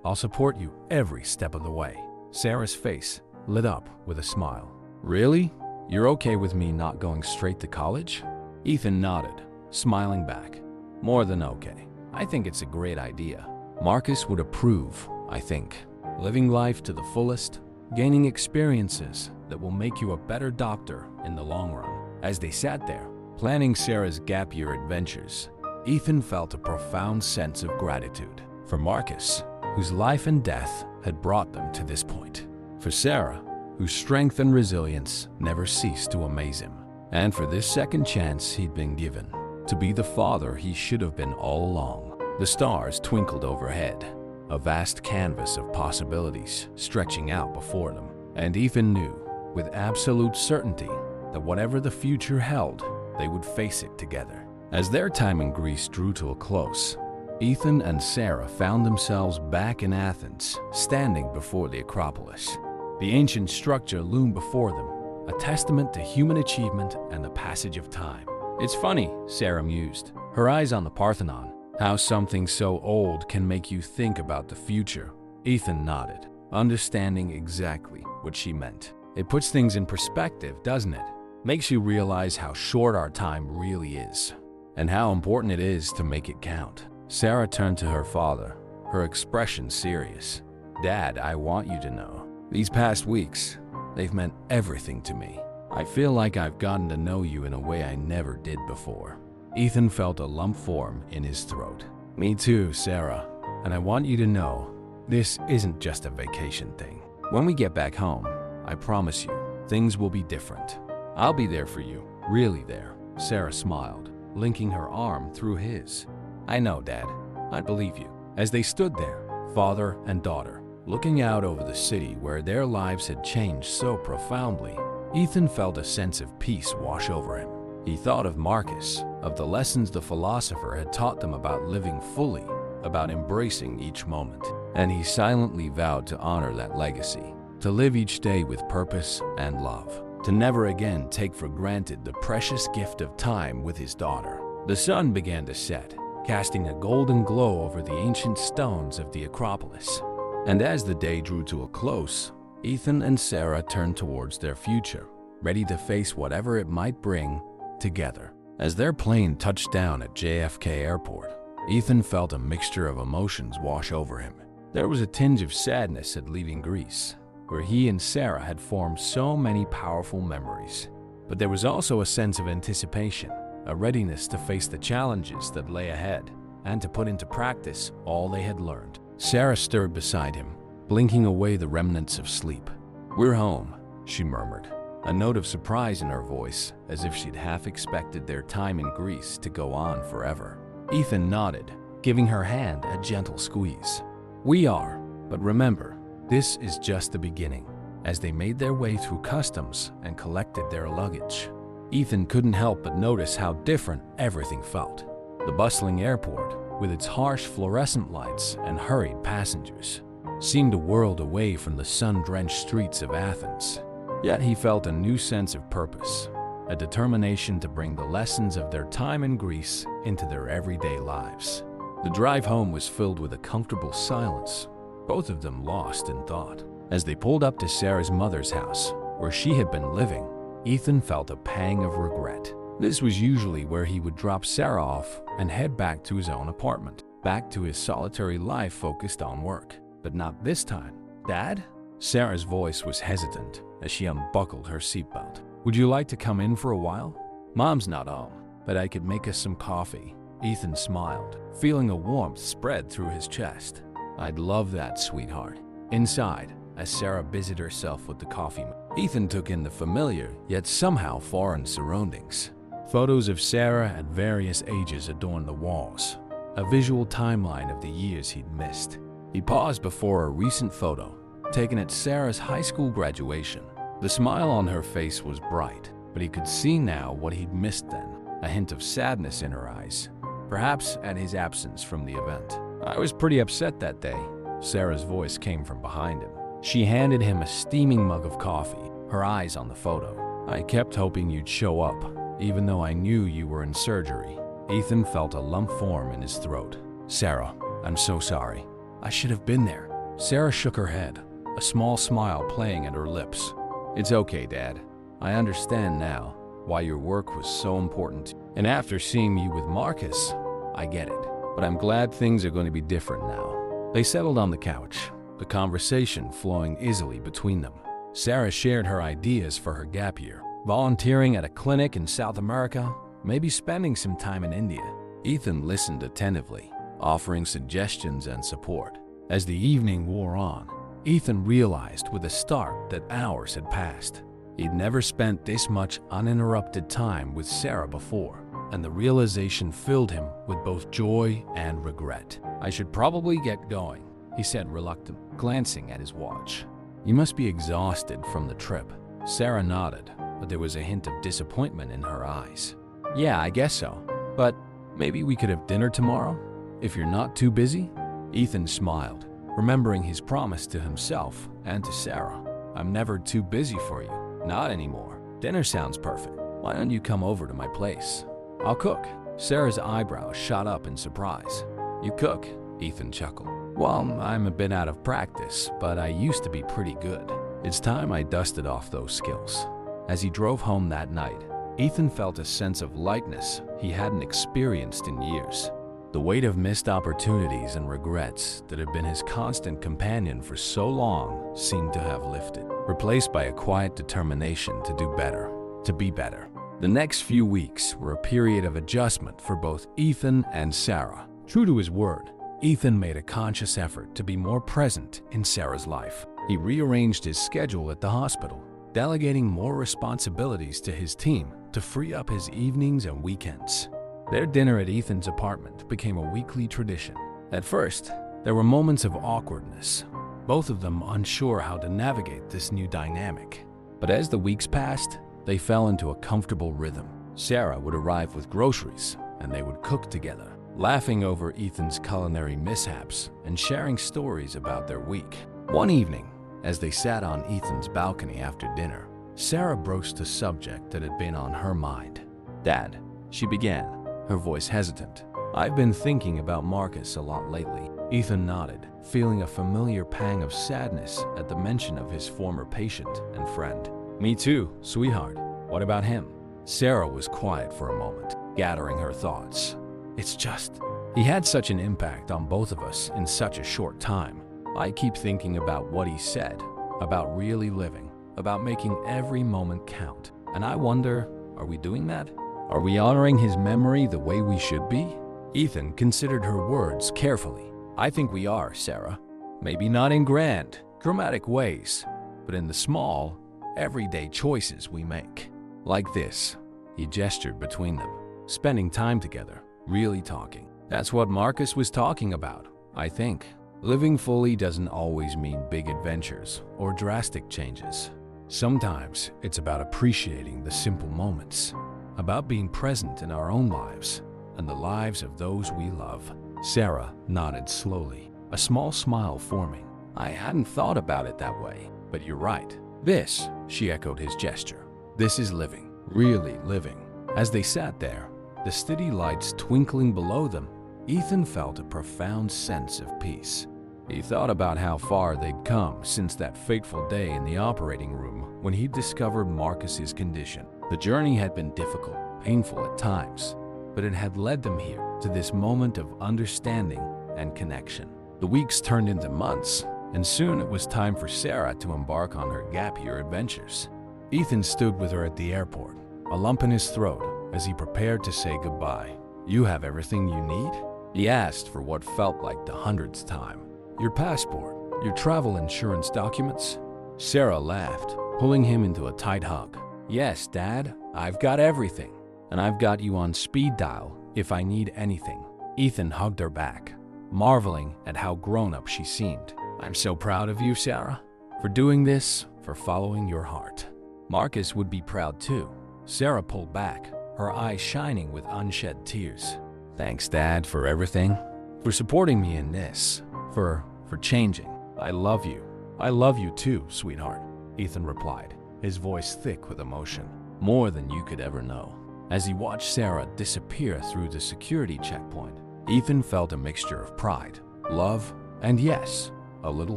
Speaker 1: I'll support you every step of the way." Sarah's face lit up with a smile. "Really? You're okay with me not going straight to college?" Ethan nodded, smiling back. "More than okay. I think it's a great idea. Marcus would approve, I think. Living life to the fullest, gaining experiences that will make you a better doctor in the long run." As they sat there, planning Sarah's gap year adventures, Ethan felt a profound sense of gratitude for Marcus, whose life and death had brought them to this point, for Sarah, whose strength and resilience never ceased to amaze him, and for this second chance he'd been given to be the father he should have been all along. The stars twinkled overhead, a vast canvas of possibilities stretching out before them, and Ethan knew with absolute certainty that whatever the future held, they would face it together. As their time in Greece drew to a close, Ethan and Sarah found themselves back in Athens, standing before the Acropolis. The ancient structure loomed before them, a testament to human achievement and the passage of time. "It's funny," Sarah mused, her eyes on the Parthenon, "how something so old can make you think about the future." Ethan nodded, understanding exactly what she meant. "It puts things in perspective, doesn't it? Makes you realize how short our time really is, and how important it is to make it count." Sarah turned to her father, her expression serious. "Dad, I want you to know, these past weeks, they've meant everything to me. I feel like I've gotten to know you in a way I never did before." Ethan felt a lump form in his throat. "Me too, Sarah. And I want you to know, this isn't just a vacation thing. When we get back home, I promise you, things will be different. I'll be there for you, really there." Sarah smiled, linking her arm through his. "I know, Dad. I believe you." As they stood there, father and daughter, looking out over the city where their lives had changed so profoundly, Ethan felt a sense of peace wash over him. He thought of Marcus, of the lessons the philosopher had taught them about living fully, about embracing each moment, and he silently vowed to honor that legacy, to live each day with purpose and love, to never again take for granted the precious gift of time with his daughter. The sun began to set, casting a golden glow over the ancient stones of the Acropolis. And as the day drew to a close, Ethan and Sarah turned towards their future, ready to face whatever it might bring together. As their plane touched down at JFK Airport, Ethan felt a mixture of emotions wash over him. There was a tinge of sadness at leaving Greece, where he and Sarah had formed so many powerful memories. But there was also a sense of anticipation, a readiness to face the challenges that lay ahead, and to put into practice all they had learned. Sarah stirred beside him, blinking away the remnants of sleep. "We're home," she murmured, a note of surprise in her voice, as if she'd half expected their time in Greece to go on forever. Ethan nodded, giving her hand a gentle squeeze. "We are, but remember, this is just the beginning." As they made their way through customs and collected their luggage, Ethan couldn't help but notice how different everything felt. The bustling airport, with its harsh fluorescent lights and hurried passengers, seemed a world away from the sun-drenched streets of Athens. Yet he felt a new sense of purpose, a determination to bring the lessons of their time in Greece into their everyday lives. The drive home was filled with a comfortable silence, both of them lost in thought. As they pulled up to Sarah's mother's house, where she had been living, Ethan felt a pang of regret. This was usually where he would drop Sarah off and head back to his own apartment, back to his solitary life focused on work. But not this time. "Dad?" Sarah's voice was hesitant as she unbuckled her seatbelt. "Would you like to come in for a while? Mom's not home, but I could make us some coffee." Ethan smiled, feeling a warmth spread through his chest. "I'd love that, sweetheart." Inside, as Sarah busied herself with the coffee, Ethan took in the familiar yet somehow foreign surroundings. Photos of Sarah at various ages adorned the walls, a visual timeline of the years he'd missed. He paused before a recent photo, taken at Sarah's high school graduation. The smile on her face was bright, but he could see now what he'd missed then, a hint of sadness in her eyes, perhaps at his absence from the event. "I was pretty upset that day." Sarah's voice came from behind him. She handed him a steaming mug of coffee, her eyes on the photo. "I kept hoping you'd show up, even though I knew you were in surgery." Ethan felt a lump form in his throat. "Sarah, I'm so sorry. I should have been there." Sarah shook her head, a small smile playing at her lips. "It's okay, Dad. I understand now why your work was so important. And after seeing you with Marcus, I get it. But I'm glad things are going to be different now." They settled on the couch, the conversation flowing easily between them. Sarah shared her ideas for her gap year, volunteering at a clinic in South America, maybe spending some time in India. Ethan listened attentively, offering suggestions and support. As the evening wore on, Ethan realized with a start that hours had passed. He'd never spent this much uninterrupted time with Sarah before, and the realization filled him with both joy and regret. "I should probably get going," he said reluctantly, glancing at his watch. "You must be exhausted from the trip." Sarah nodded, but there was a hint of disappointment in her eyes. "Yeah, I guess so. But maybe we could have dinner tomorrow, if you're not too busy?" Ethan smiled, remembering his promise to himself and to Sarah. "I'm never too busy for you. Not anymore. Dinner sounds perfect. Why don't you come over to my place? I'll cook." Sarah's eyebrows shot up in surprise. "You cook?" Ethan chuckled. "Well, I'm a bit out of practice, but I used to be pretty good. It's time I dusted off those skills." As he drove home that night, Ethan felt a sense of lightness he hadn't experienced in years. The weight of missed opportunities and regrets that had been his constant companion for so long seemed to have lifted, replaced by a quiet determination to do better, to be better. The next few weeks were a period of adjustment for both Ethan and Sarah. True to his word, Ethan made a conscious effort to be more present in Sarah's life. He rearranged his schedule at the hospital, delegating more responsibilities to his team to free up his evenings and weekends. Their dinner at Ethan's apartment became a weekly tradition. At first, there were moments of awkwardness, both of them unsure how to navigate this new dynamic. But as the weeks passed, they fell into a comfortable rhythm. Sarah would arrive with groceries, and they would cook together, laughing over Ethan's culinary mishaps and sharing stories about their week. One evening, as they sat on Ethan's balcony after dinner, Sarah broached a subject that had been on her mind. "Dad," she began, her voice hesitant, "I've been thinking about Marcus a lot lately." Ethan nodded, feeling a familiar pang of sadness at the mention of his former patient and friend. "Me too, sweetheart. What about him?" Sarah was quiet for a moment, gathering her thoughts. "It's just, he had such an impact on both of us in such a short time. I keep thinking about what he said, about really living, about making every moment count. And I wonder, are we doing that? Are we honoring his memory the way we should be?" Ethan considered her words carefully. "I think we are, Sarah. Maybe not in grand, dramatic ways, but in the small, everyday choices we make. Like this." He gestured between them, spending time together, really talking. "That's what Marcus was talking about, I think. Living fully doesn't always mean big adventures or drastic changes. Sometimes it's about appreciating the simple moments, about being present in our own lives and the lives of those we love." Sarah nodded slowly, a small smile forming. "I hadn't thought about it that way, but you're right. This," she echoed his gesture, "this is living, really living." As they sat there, the city lights twinkling below them, Ethan felt a profound sense of peace. He thought about how far they'd come since that fateful day in the operating room when he discovered Marcus's condition. The journey had been difficult, painful at times, but it had led them here to this moment of understanding and connection. The weeks turned into months, and soon it was time for Sarah to embark on her gap year adventures. Ethan stood with her at the airport, a lump in his throat as he prepared to say goodbye. "You have everything you need?" he asked for what felt like the 100th time. "Your passport, your travel insurance documents?" Sarah laughed, pulling him into a tight hug. "Yes, Dad, I've got everything, and I've got you on speed dial if I need anything." Ethan hugged her back, marveling at how grown-up she seemed. "I'm so proud of you, Sarah, for doing this, for following your heart." Marcus would be proud too. Sarah pulled back, her eyes shining with unshed tears. "Thanks, Dad, for everything, for supporting me in this, for changing. I love you. I love you too, sweetheart," Ethan replied, his voice thick with emotion. "More than you could ever know." As he watched Sarah disappear through the security checkpoint, Ethan felt a mixture of pride, love, and yes, a little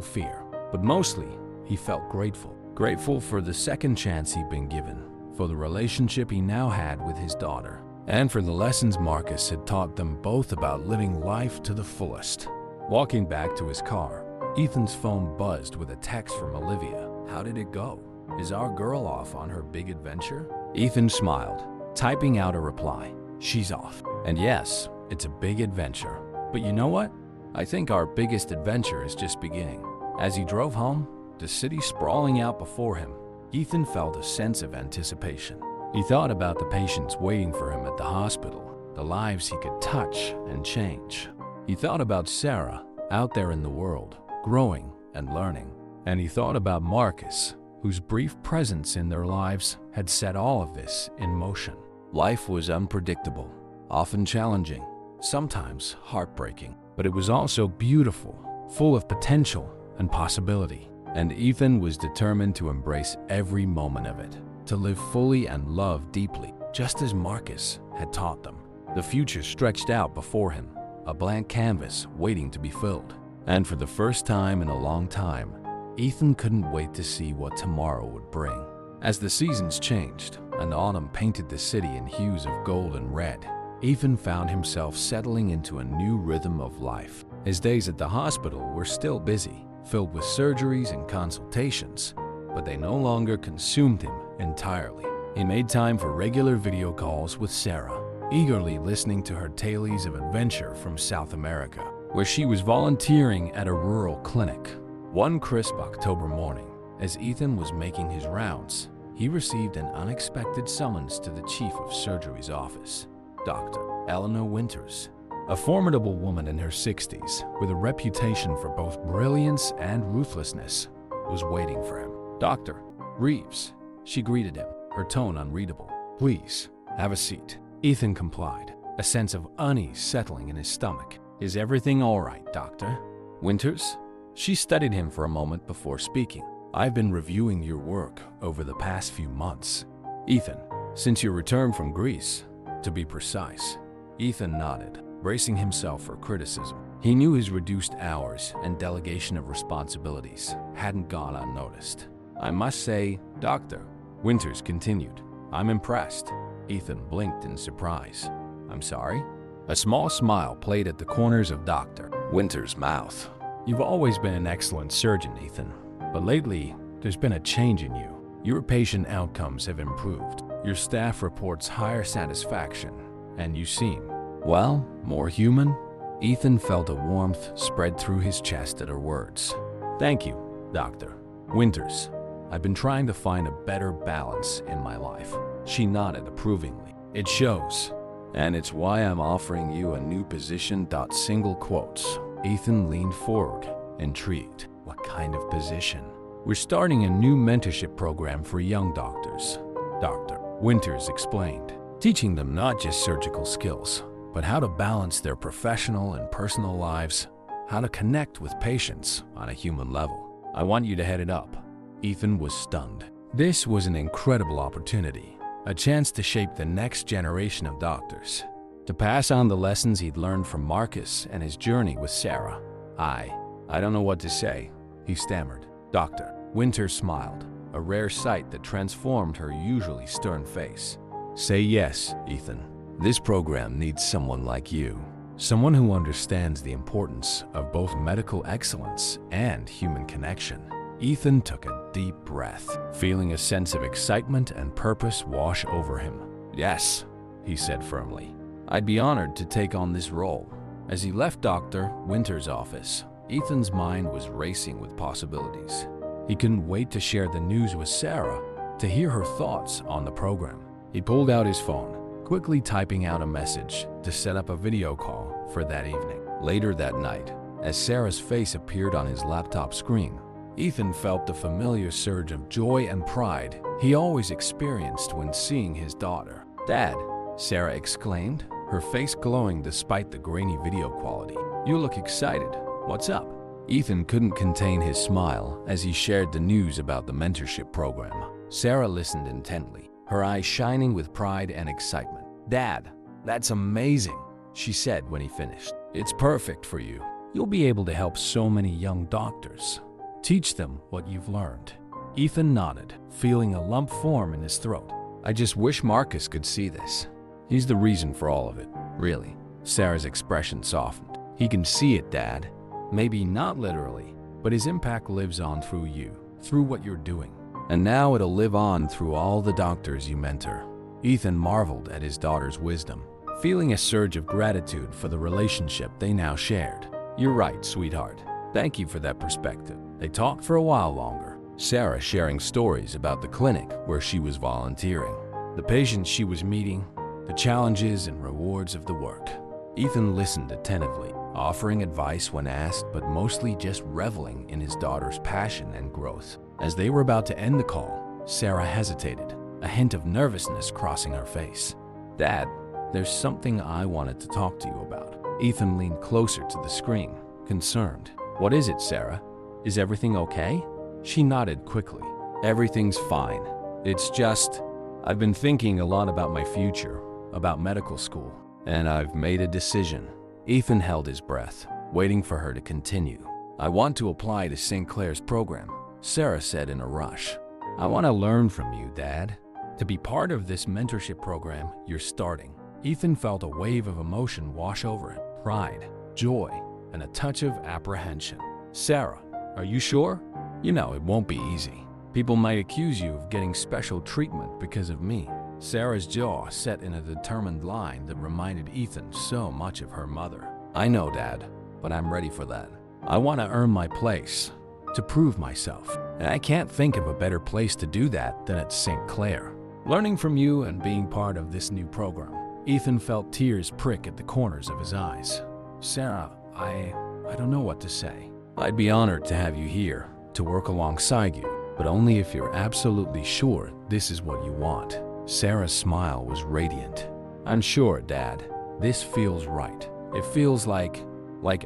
Speaker 1: fear. But mostly, he felt grateful. Grateful for the second chance he'd been given, for the relationship he now had with his daughter, and for the lessons Marcus had taught them both about living life to the fullest. Walking back to his car, Ethan's phone buzzed with a text from Olivia. "How did it go? Is our girl off on her big adventure?" Ethan smiled, typing out a reply. "She's off. And yes, it's a big adventure. But you know what? I think our biggest adventure is just beginning." As he drove home, the city sprawling out before him, Ethan felt a sense of anticipation. He thought about the patients waiting for him at the hospital, the lives he could touch and change. He thought about Sarah out there in the world, growing and learning. And he thought about Marcus, whose brief presence in their lives had set all of this in motion. Life was unpredictable, often challenging, sometimes heartbreaking, but it was also beautiful, full of potential and possibility. And Ethan was determined to embrace every moment of it, to live fully and love deeply, just as Marcus had taught them. The future stretched out before him, a blank canvas waiting to be filled. And for the first time in a long time, Ethan couldn't wait to see what tomorrow would bring. As the seasons changed and autumn painted the city in hues of gold and red, Ethan found himself settling into a new rhythm of life. His days at the hospital were still busy, filled with surgeries and consultations, but they no longer consumed him entirely. He made time for regular video calls with Sarah, eagerly listening to her tales of adventure from South America, where she was volunteering at a rural clinic. One crisp October morning, as Ethan was making his rounds, he received an unexpected summons to the Chief of Surgery's office, Dr. Eleanor Winters. A formidable woman in her 60s, with a reputation for both brilliance and ruthlessness, was waiting for him. "Dr. Reeves," she greeted him, her tone unreadable. "Please, have a seat." Ethan complied, a sense of unease settling in his stomach. "Is everything all right, Doctor Winters?" She studied him for a moment before speaking. "I've been reviewing your work over the past few months, Ethan, since your return from Greece, to be precise." Ethan nodded, bracing himself for criticism. He knew his reduced hours and delegation of responsibilities hadn't gone unnoticed. "I must say, Doctor," Winters continued, "I'm impressed." Ethan blinked in surprise. "I'm sorry?" A small smile played at the corners of Dr. Winters' mouth. "You've always been an excellent surgeon, Ethan, but lately there's been a change in you. Your patient outcomes have improved. Your staff reports higher satisfaction, and you seem, well, more human." Ethan felt a warmth spread through his chest at her words. "Thank you, Dr. Winters. I've been trying to find a better balance in my life." She nodded approvingly. "It shows, and it's why I'm offering you a new position. Single quotes." Ethan leaned forward, intrigued. "What kind of position?" "We're starting a new mentorship program for young doctors," Dr. Winters explained, "teaching them not just surgical skills, but how to balance their professional and personal lives, how to connect with patients on a human level. I want you to head it up." Ethan was stunned. This was an incredible opportunity, a chance to shape the next generation of doctors, to pass on the lessons he'd learned from Marcus and his journey with Sarah. I don't know what to say," he stammered. Dr. Winters smiled, a rare sight that transformed her usually stern face. "Say yes, Ethan. This program needs someone like you, someone who understands the importance of both medical excellence and human connection." Ethan took a deep breath, feeling a sense of excitement and purpose wash over him. "Yes," he said firmly. "I'd be honored to take on this role." As he left Dr. Winters' office, Ethan's mind was racing with possibilities. He couldn't wait to share the news with Sarah, to hear her thoughts on the program. He pulled out his phone, quickly typing out a message to set up a video call for that evening. Later that night, as Sarah's face appeared on his laptop screen, Ethan felt the familiar surge of joy and pride he always experienced when seeing his daughter. "Dad," Sarah exclaimed, her face glowing despite the grainy video quality. "You look excited. What's up?" Ethan couldn't contain his smile as he shared the news about the mentorship program. Sarah listened intently, her eyes shining with pride and excitement. "Dad, that's amazing," she said when he finished. "It's perfect for you. You'll be able to help so many young doctors. Teach them what you've learned." Ethan nodded, feeling a lump form in his throat. "I just wish Marcus could see this. He's the reason for all of it, really." Sarah's expression softened. "He can see it, Dad. Maybe not literally, but his impact lives on through you, through what you're doing. And now it'll live on through all the doctors you mentor." Ethan marveled at his daughter's wisdom, feeling a surge of gratitude for the relationship they now shared. "You're right, sweetheart. Thank you for that perspective." They talked for a while longer, Sarah sharing stories about the clinic where she was volunteering, the patients she was meeting, the challenges and rewards of the work. Ethan listened attentively, offering advice when asked, but mostly just reveling in his daughter's passion and growth. As they were about to end the call, Sarah hesitated, a hint of nervousness crossing her face. "Dad, there's something I wanted to talk to you about." Ethan leaned closer to the screen, concerned. "What is it, Sarah? Is everything okay?" She nodded quickly. "Everything's fine. It's just, I've been thinking a lot about my future, about medical school, and I've made a decision." Ethan held his breath, waiting for her to continue. "I want to apply to St. Clair's program," Sarah said in a rush. "I want to learn from you, Dad, to be part of this mentorship program you're starting." Ethan felt a wave of emotion wash over him. Pride, joy, and a touch of apprehension. "Sarah, are you sure? You know it won't be easy. People might accuse you of getting special treatment because of me." Sarah's jaw set in a determined line that reminded Ethan so much of her mother. "I know, Dad, but I'm ready for that. I want to earn my place, to prove myself. And I can't think of a better place to do that than at St. Clair. Learning from you and being part of this new program." Ethan felt tears prick at the corners of his eyes. "Sarah, I don't know what to say. I'd be honored to have you here, to work alongside you, but only if you're absolutely sure this is what you want." Sarah's smile was radiant. "I'm sure, Dad. This feels right. It feels like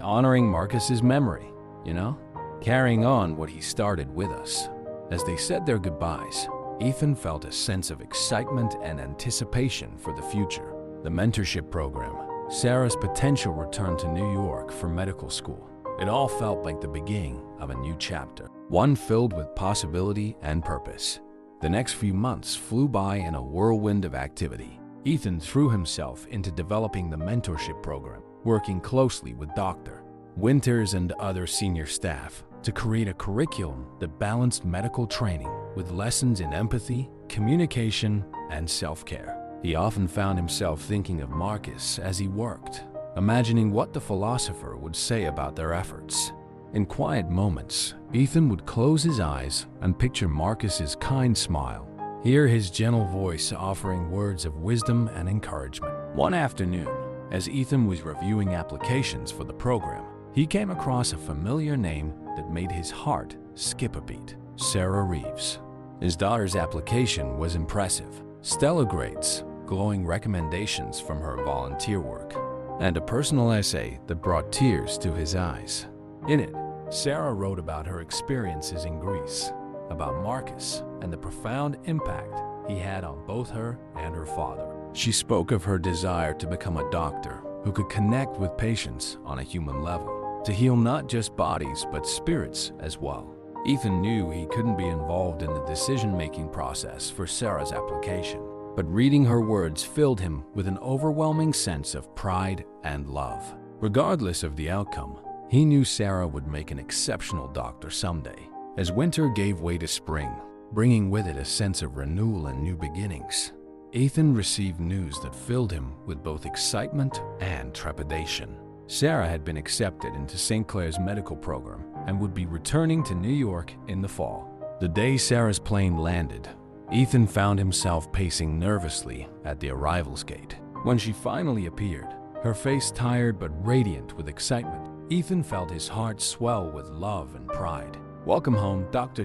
Speaker 1: honoring Marcus's memory, you know? Carrying on what he started with us." As they said their goodbyes, Ethan felt a sense of excitement and anticipation for the future. The mentorship program, Sarah's potential return to New York for medical school. It all felt like the beginning of a new chapter, one filled with possibility and purpose. The next few months flew by in a whirlwind of activity. Ethan threw himself into developing the mentorship program, working closely with Dr. Winters and other senior staff to create a curriculum that balanced medical training with lessons in empathy, communication, and self-care. He often found himself thinking of Marcus as he worked, imagining what the philosopher would say about their efforts. In quiet moments, Ethan would close his eyes and picture Marcus's kind smile, hear his gentle voice offering words of wisdom and encouragement. One afternoon, as Ethan was reviewing applications for the program, he came across a familiar name that made his heart skip a beat: Sarah Reeves. His daughter's application was impressive. Stellar grades, glowing recommendations from her volunteer work, and a personal essay that brought tears to his eyes. In it, Sarah wrote about her experiences in Greece, about Marcus, and the profound impact he had on both her and her father. She spoke of her desire to become a doctor who could connect with patients on a human level, to heal not just bodies but spirits as well. Ethan knew he couldn't be involved in the decision-making process for Sarah's application, but reading her words filled him with an overwhelming sense of pride and love. Regardless of the outcome, he knew Sarah would make an exceptional doctor someday. As winter gave way to spring, bringing with it a sense of renewal and new beginnings, Ethan received news that filled him with both excitement and trepidation. Sarah had been accepted into St. Clair's medical program and would be returning to New York in the fall. The day Sarah's plane landed, Ethan found himself pacing nervously at the arrivals gate. When she finally appeared, her face tired but radiant with excitement, Ethan felt his heart swell with love and pride. "Welcome home, Dr.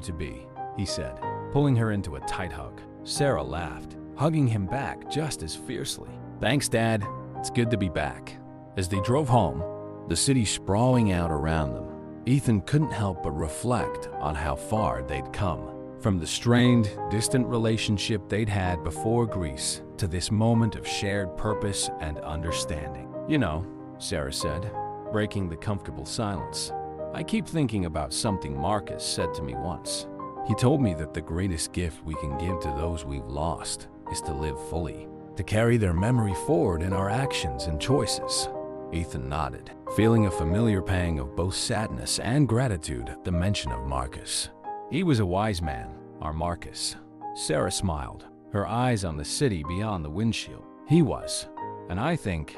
Speaker 1: he said, pulling her into a tight hug. Sarah laughed, hugging him back just as fiercely. "Thanks, Dad. It's good to be back." As they drove home, the city sprawling out around them, Ethan couldn't help but reflect on how far they'd come. From the strained, distant relationship they'd had before Greece to this moment of shared purpose and understanding. "You know," Sarah said, breaking the comfortable silence, "I keep thinking about something Marcus said to me once. He told me that the greatest gift we can give to those we've lost is to live fully, to carry their memory forward in our actions and choices." Ethan nodded, feeling a familiar pang of both sadness and gratitude at the mention of Marcus. He was a wise man, our Marcus. Sarah smiled, her eyes on the city beyond the windshield. "He was. And I think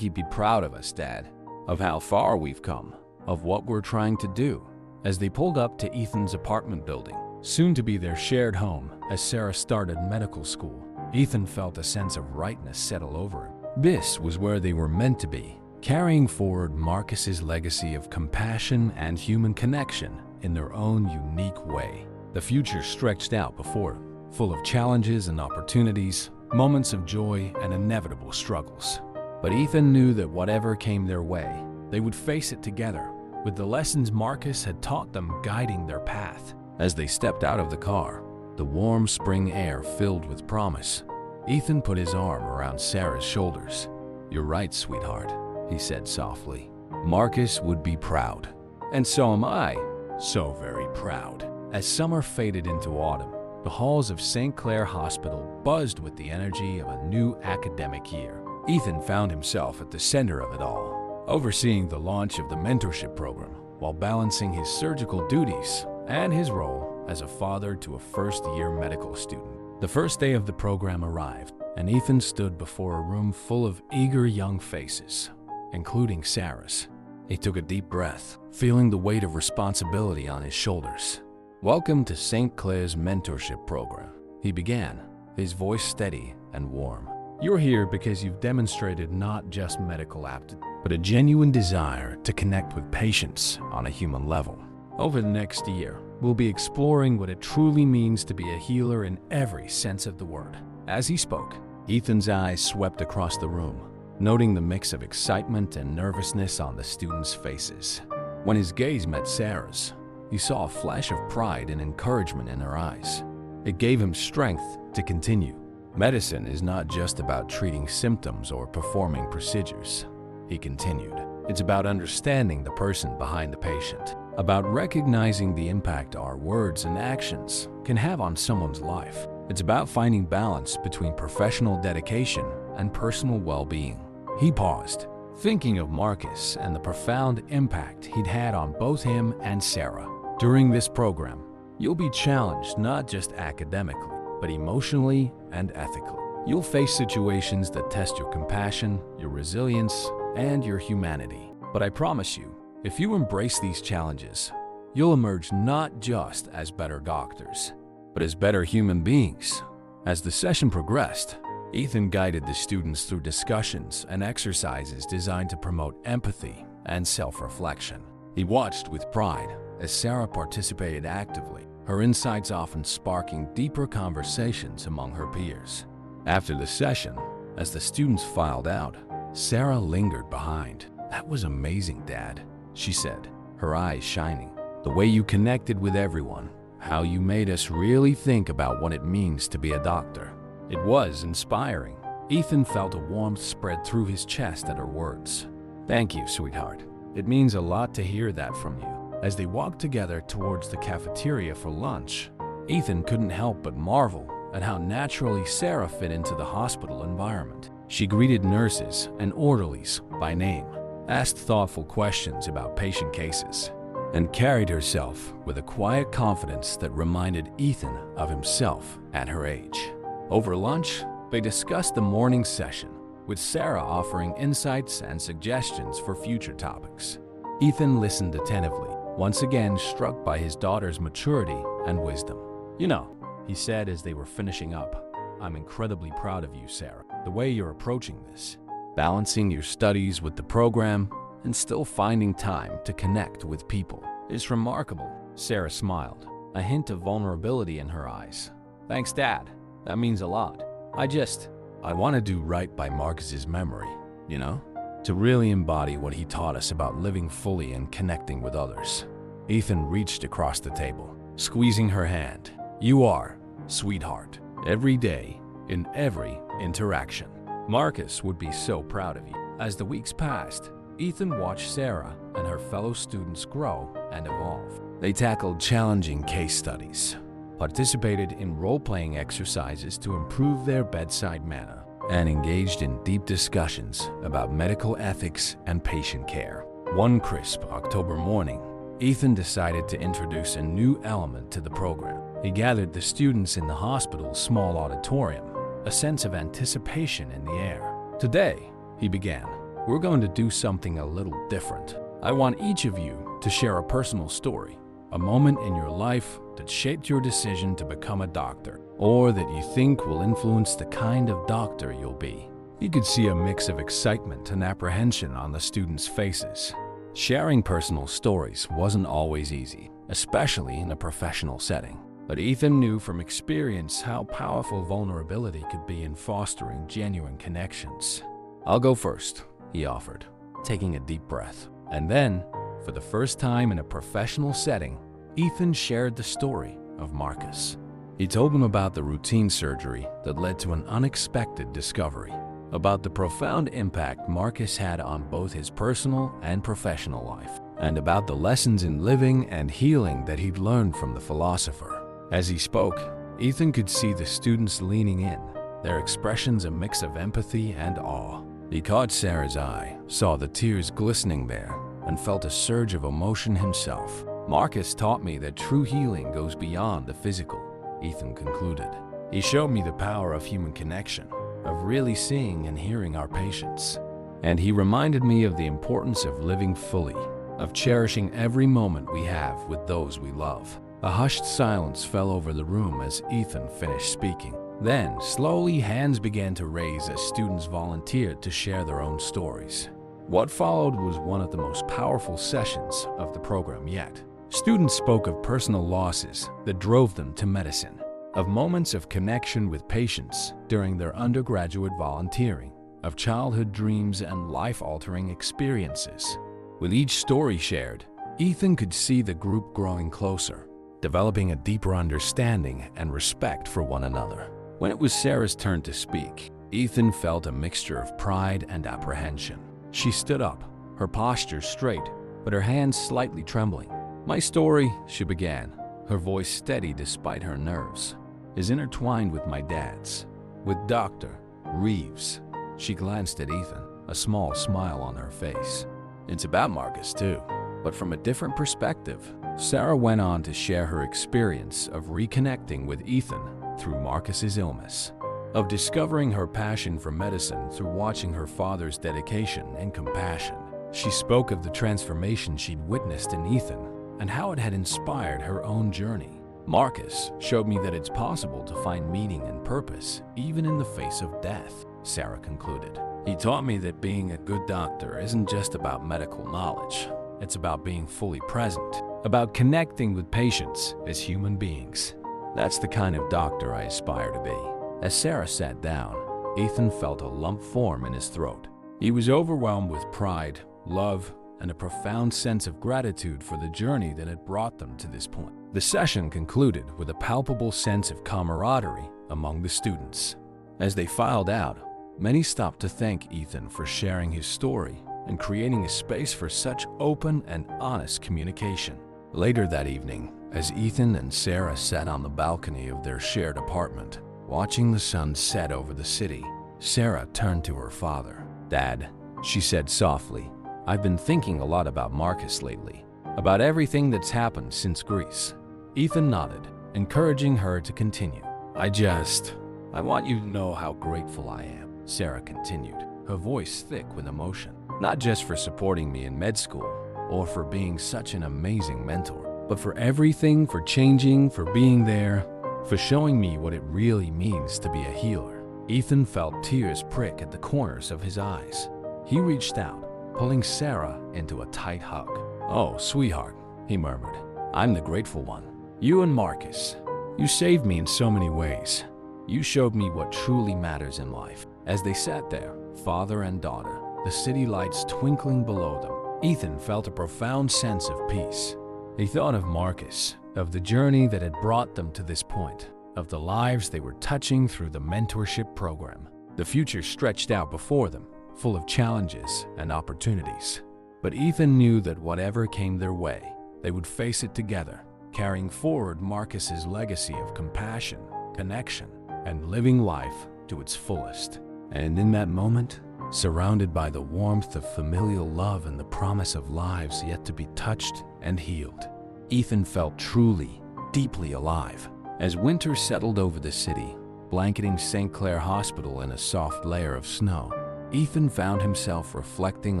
Speaker 1: he'd be proud of us, Dad, of how far we've come, of what we're trying to do." As they pulled up to Ethan's apartment building, soon to be their shared home as Sarah started medical school, Ethan felt a sense of rightness settle over him. This was where they were meant to be, carrying forward Marcus's legacy of compassion and human connection in their own unique way. The future stretched out before them, full of challenges and opportunities, moments of joy and inevitable struggles. But Ethan knew that whatever came their way, they would face it together, with the lessons Marcus had taught them guiding their path. As they stepped out of the car, the warm spring air filled with promise, Ethan put his arm around Sarah's shoulders. "You're right, sweetheart," he said softly. "Marcus would be proud. And so am I, so very proud." As summer faded into autumn, the halls of St. Clair Hospital buzzed with the energy of a new academic year. Ethan found himself at the center of it all, overseeing the launch of the mentorship program while balancing his surgical duties and his role as a father to a first-year medical student. The first day of the program arrived, and Ethan stood before a room full of eager young faces, including Sarah's. He took a deep breath, feeling the weight of responsibility on his shoulders. "Welcome to St. Clair's mentorship program," he began, his voice steady and warm. "You're here because you've demonstrated not just medical aptitude, but a genuine desire to connect with patients on a human level. Over the next year, we'll be exploring what it truly means to be a healer in every sense of the word." As he spoke, Ethan's eyes swept across the room, noting the mix of excitement and nervousness on the students' faces. When his gaze met Sarah's, he saw a flash of pride and encouragement in her eyes. It gave him strength to continue. "Medicine is not just about treating symptoms or performing procedures," he continued. "It's about understanding the person behind the patient, about recognizing the impact our words and actions can have on someone's life. It's about finding balance between professional dedication and personal well-being." He paused, thinking of Marcus and the profound impact he'd had on both him and Sarah. "During this program, you'll be challenged not just academically, but emotionally and ethically. You'll face situations that test your compassion, your resilience, and your humanity. But I promise you, if you embrace these challenges, you'll emerge not just as better doctors, but as better human beings." As the session progressed, Ethan guided the students through discussions and exercises designed to promote empathy and self-reflection. He watched with pride as Sarah participated actively, her insights often sparking deeper conversations among her peers. After the session, as the students filed out, Sarah lingered behind. "That was amazing, Dad," she said, her eyes shining. "The way you connected with everyone, how you made us really think about what it means to be a doctor. It was inspiring." Ethan felt a warmth spread through his chest at her words. "Thank you, sweetheart. It means a lot to hear that from you." As they walked together towards the cafeteria for lunch, Ethan couldn't help but marvel at how naturally Sarah fit into the hospital environment. She greeted nurses and orderlies by name, asked thoughtful questions about patient cases, and carried herself with a quiet confidence that reminded Ethan of himself at her age. Over lunch, they discussed the morning session, with Sarah offering insights and suggestions for future topics. Ethan listened attentively, once again struck by his daughter's maturity and wisdom. "You know," he said as they were finishing up, "I'm incredibly proud of you, Sarah. The way you're approaching this, balancing your studies with the program and still finding time to connect with people, is remarkable." Sarah smiled, a hint of vulnerability in her eyes. "Thanks, Dad. That means a lot. I want to do right by Marcus's memory, you know? To really embody what he taught us about living fully and connecting with others." Ethan reached across the table, squeezing her hand. "You are, sweetheart, every day, in every interaction. Marcus would be so proud of you." As the weeks passed, Ethan watched Sarah and her fellow students grow and evolve. They tackled challenging case studies, participated in role-playing exercises to improve their bedside manner, and engaged in deep discussions about medical ethics and patient care. One crisp October morning, Ethan decided to introduce a new element to the program. He gathered the students in the hospital's small auditorium, a sense of anticipation in the air. "Today," he began, "we're going to do something a little different. I want each of you to share a personal story, a moment in your life that shaped your decision to become a doctor, or that you think will influence the kind of doctor you'll be." You could see a mix of excitement and apprehension on the students' faces. Sharing personal stories wasn't always easy, especially in a professional setting. But Ethan knew from experience how powerful vulnerability could be in fostering genuine connections. "I'll go first," he offered, taking a deep breath. And then, for the first time in a professional setting, Ethan shared the story of Marcus. He told them about the routine surgery that led to an unexpected discovery, about the profound impact Marcus had on both his personal and professional life, and about the lessons in living and healing that he'd learned from the philosopher. As he spoke, Ethan could see the students leaning in, their expressions a mix of empathy and awe. He caught Sarah's eye, saw the tears glistening there, and felt a surge of emotion himself. Marcus taught me that true healing goes beyond the physical, Ethan concluded. He showed me the power of human connection, of really seeing and hearing our patients. And he reminded me of the importance of living fully, of cherishing every moment we have with those we love. A hushed silence fell over the room as Ethan finished speaking. Then, slowly, hands began to raise as students volunteered to share their own stories. What followed was one of the most powerful sessions of the program yet. Students spoke of personal losses that drove them to medicine, of moments of connection with patients during their undergraduate volunteering, of childhood dreams and life-altering experiences. With each story shared, Ethan could see the group growing closer, developing a deeper understanding and respect for one another. When it was Sarah's turn to speak, Ethan felt a mixture of pride and apprehension. She stood up, her posture straight, but her hands slightly trembling. "My story," she began, her voice steady despite her nerves, "is intertwined with my dad's, with Dr. Reeves." She glanced at Ethan, a small smile on her face. "It's about Marcus too, but from a different perspective." Sarah went on to share her experience of reconnecting with Ethan through Marcus's illness, of discovering her passion for medicine through watching her father's dedication and compassion. She spoke of the transformation she'd witnessed in Ethan and how it had inspired her own journey. "Marcus showed me that it's possible to find meaning and purpose even in the face of death," Sarah concluded. "He taught me that being a good doctor isn't just about medical knowledge. It's about being fully present, about connecting with patients as human beings. That's the kind of doctor I aspire to be." As Sarah sat down, Ethan felt a lump form in his throat. He was overwhelmed with pride, love, and a profound sense of gratitude for the journey that had brought them to this point. The session concluded with a palpable sense of camaraderie among the students. As they filed out, many stopped to thank Ethan for sharing his story and creating a space for such open and honest communication. Later that evening, as Ethan and Sarah sat on the balcony of their shared apartment, watching the sun set over the city, Sarah turned to her father. "Dad," she said softly, "I've been thinking a lot about Marcus lately, about everything that's happened since Greece." Ethan nodded, encouraging her to continue. I want you to know how grateful I am," Sarah continued, her voice thick with emotion. "Not just for supporting me in med school, or for being such an amazing mentor, but for everything, for changing, for being there, for showing me what it really means to be a healer." Ethan felt tears prick at the corners of his eyes. He reached out, pulling Sarah into a tight hug. "Oh, sweetheart," he murmured, "I'm the grateful one. You and Marcus, you saved me in so many ways. You showed me what truly matters in life." As they sat there, father and daughter, the city lights twinkling below them, Ethan felt a profound sense of peace. He thought of Marcus, of the journey that had brought them to this point, of the lives they were touching through the mentorship program. The future stretched out before them, full of challenges and opportunities. But Ethan knew that whatever came their way, they would face it together, carrying forward Marcus's legacy of compassion, connection, and living life to its fullest. And in that moment, surrounded by the warmth of familial love and the promise of lives yet to be touched and healed, Ethan felt truly, deeply alive. As winter settled over the city, blanketing St. Clair Hospital in a soft layer of snow, Ethan found himself reflecting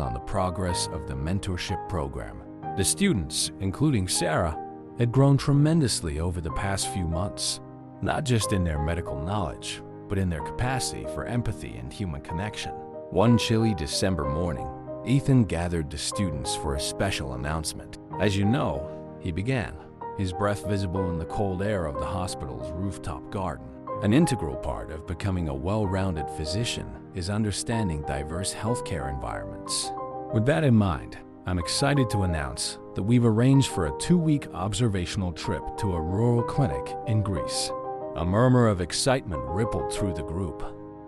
Speaker 1: on the progress of the mentorship program. The students, including Sarah, had grown tremendously over the past few months, not just in their medical knowledge, but in their capacity for empathy and human connection. One chilly December morning, Ethan gathered the students for a special announcement. "As you know," he began, his breath visible in the cold air of the hospital's rooftop garden. "An integral part of becoming a well-rounded physician is understanding diverse healthcare environments. With that in mind, I'm excited to announce that we've arranged for a 2-week observational trip to a rural clinic in Greece." A murmur of excitement rippled through the group.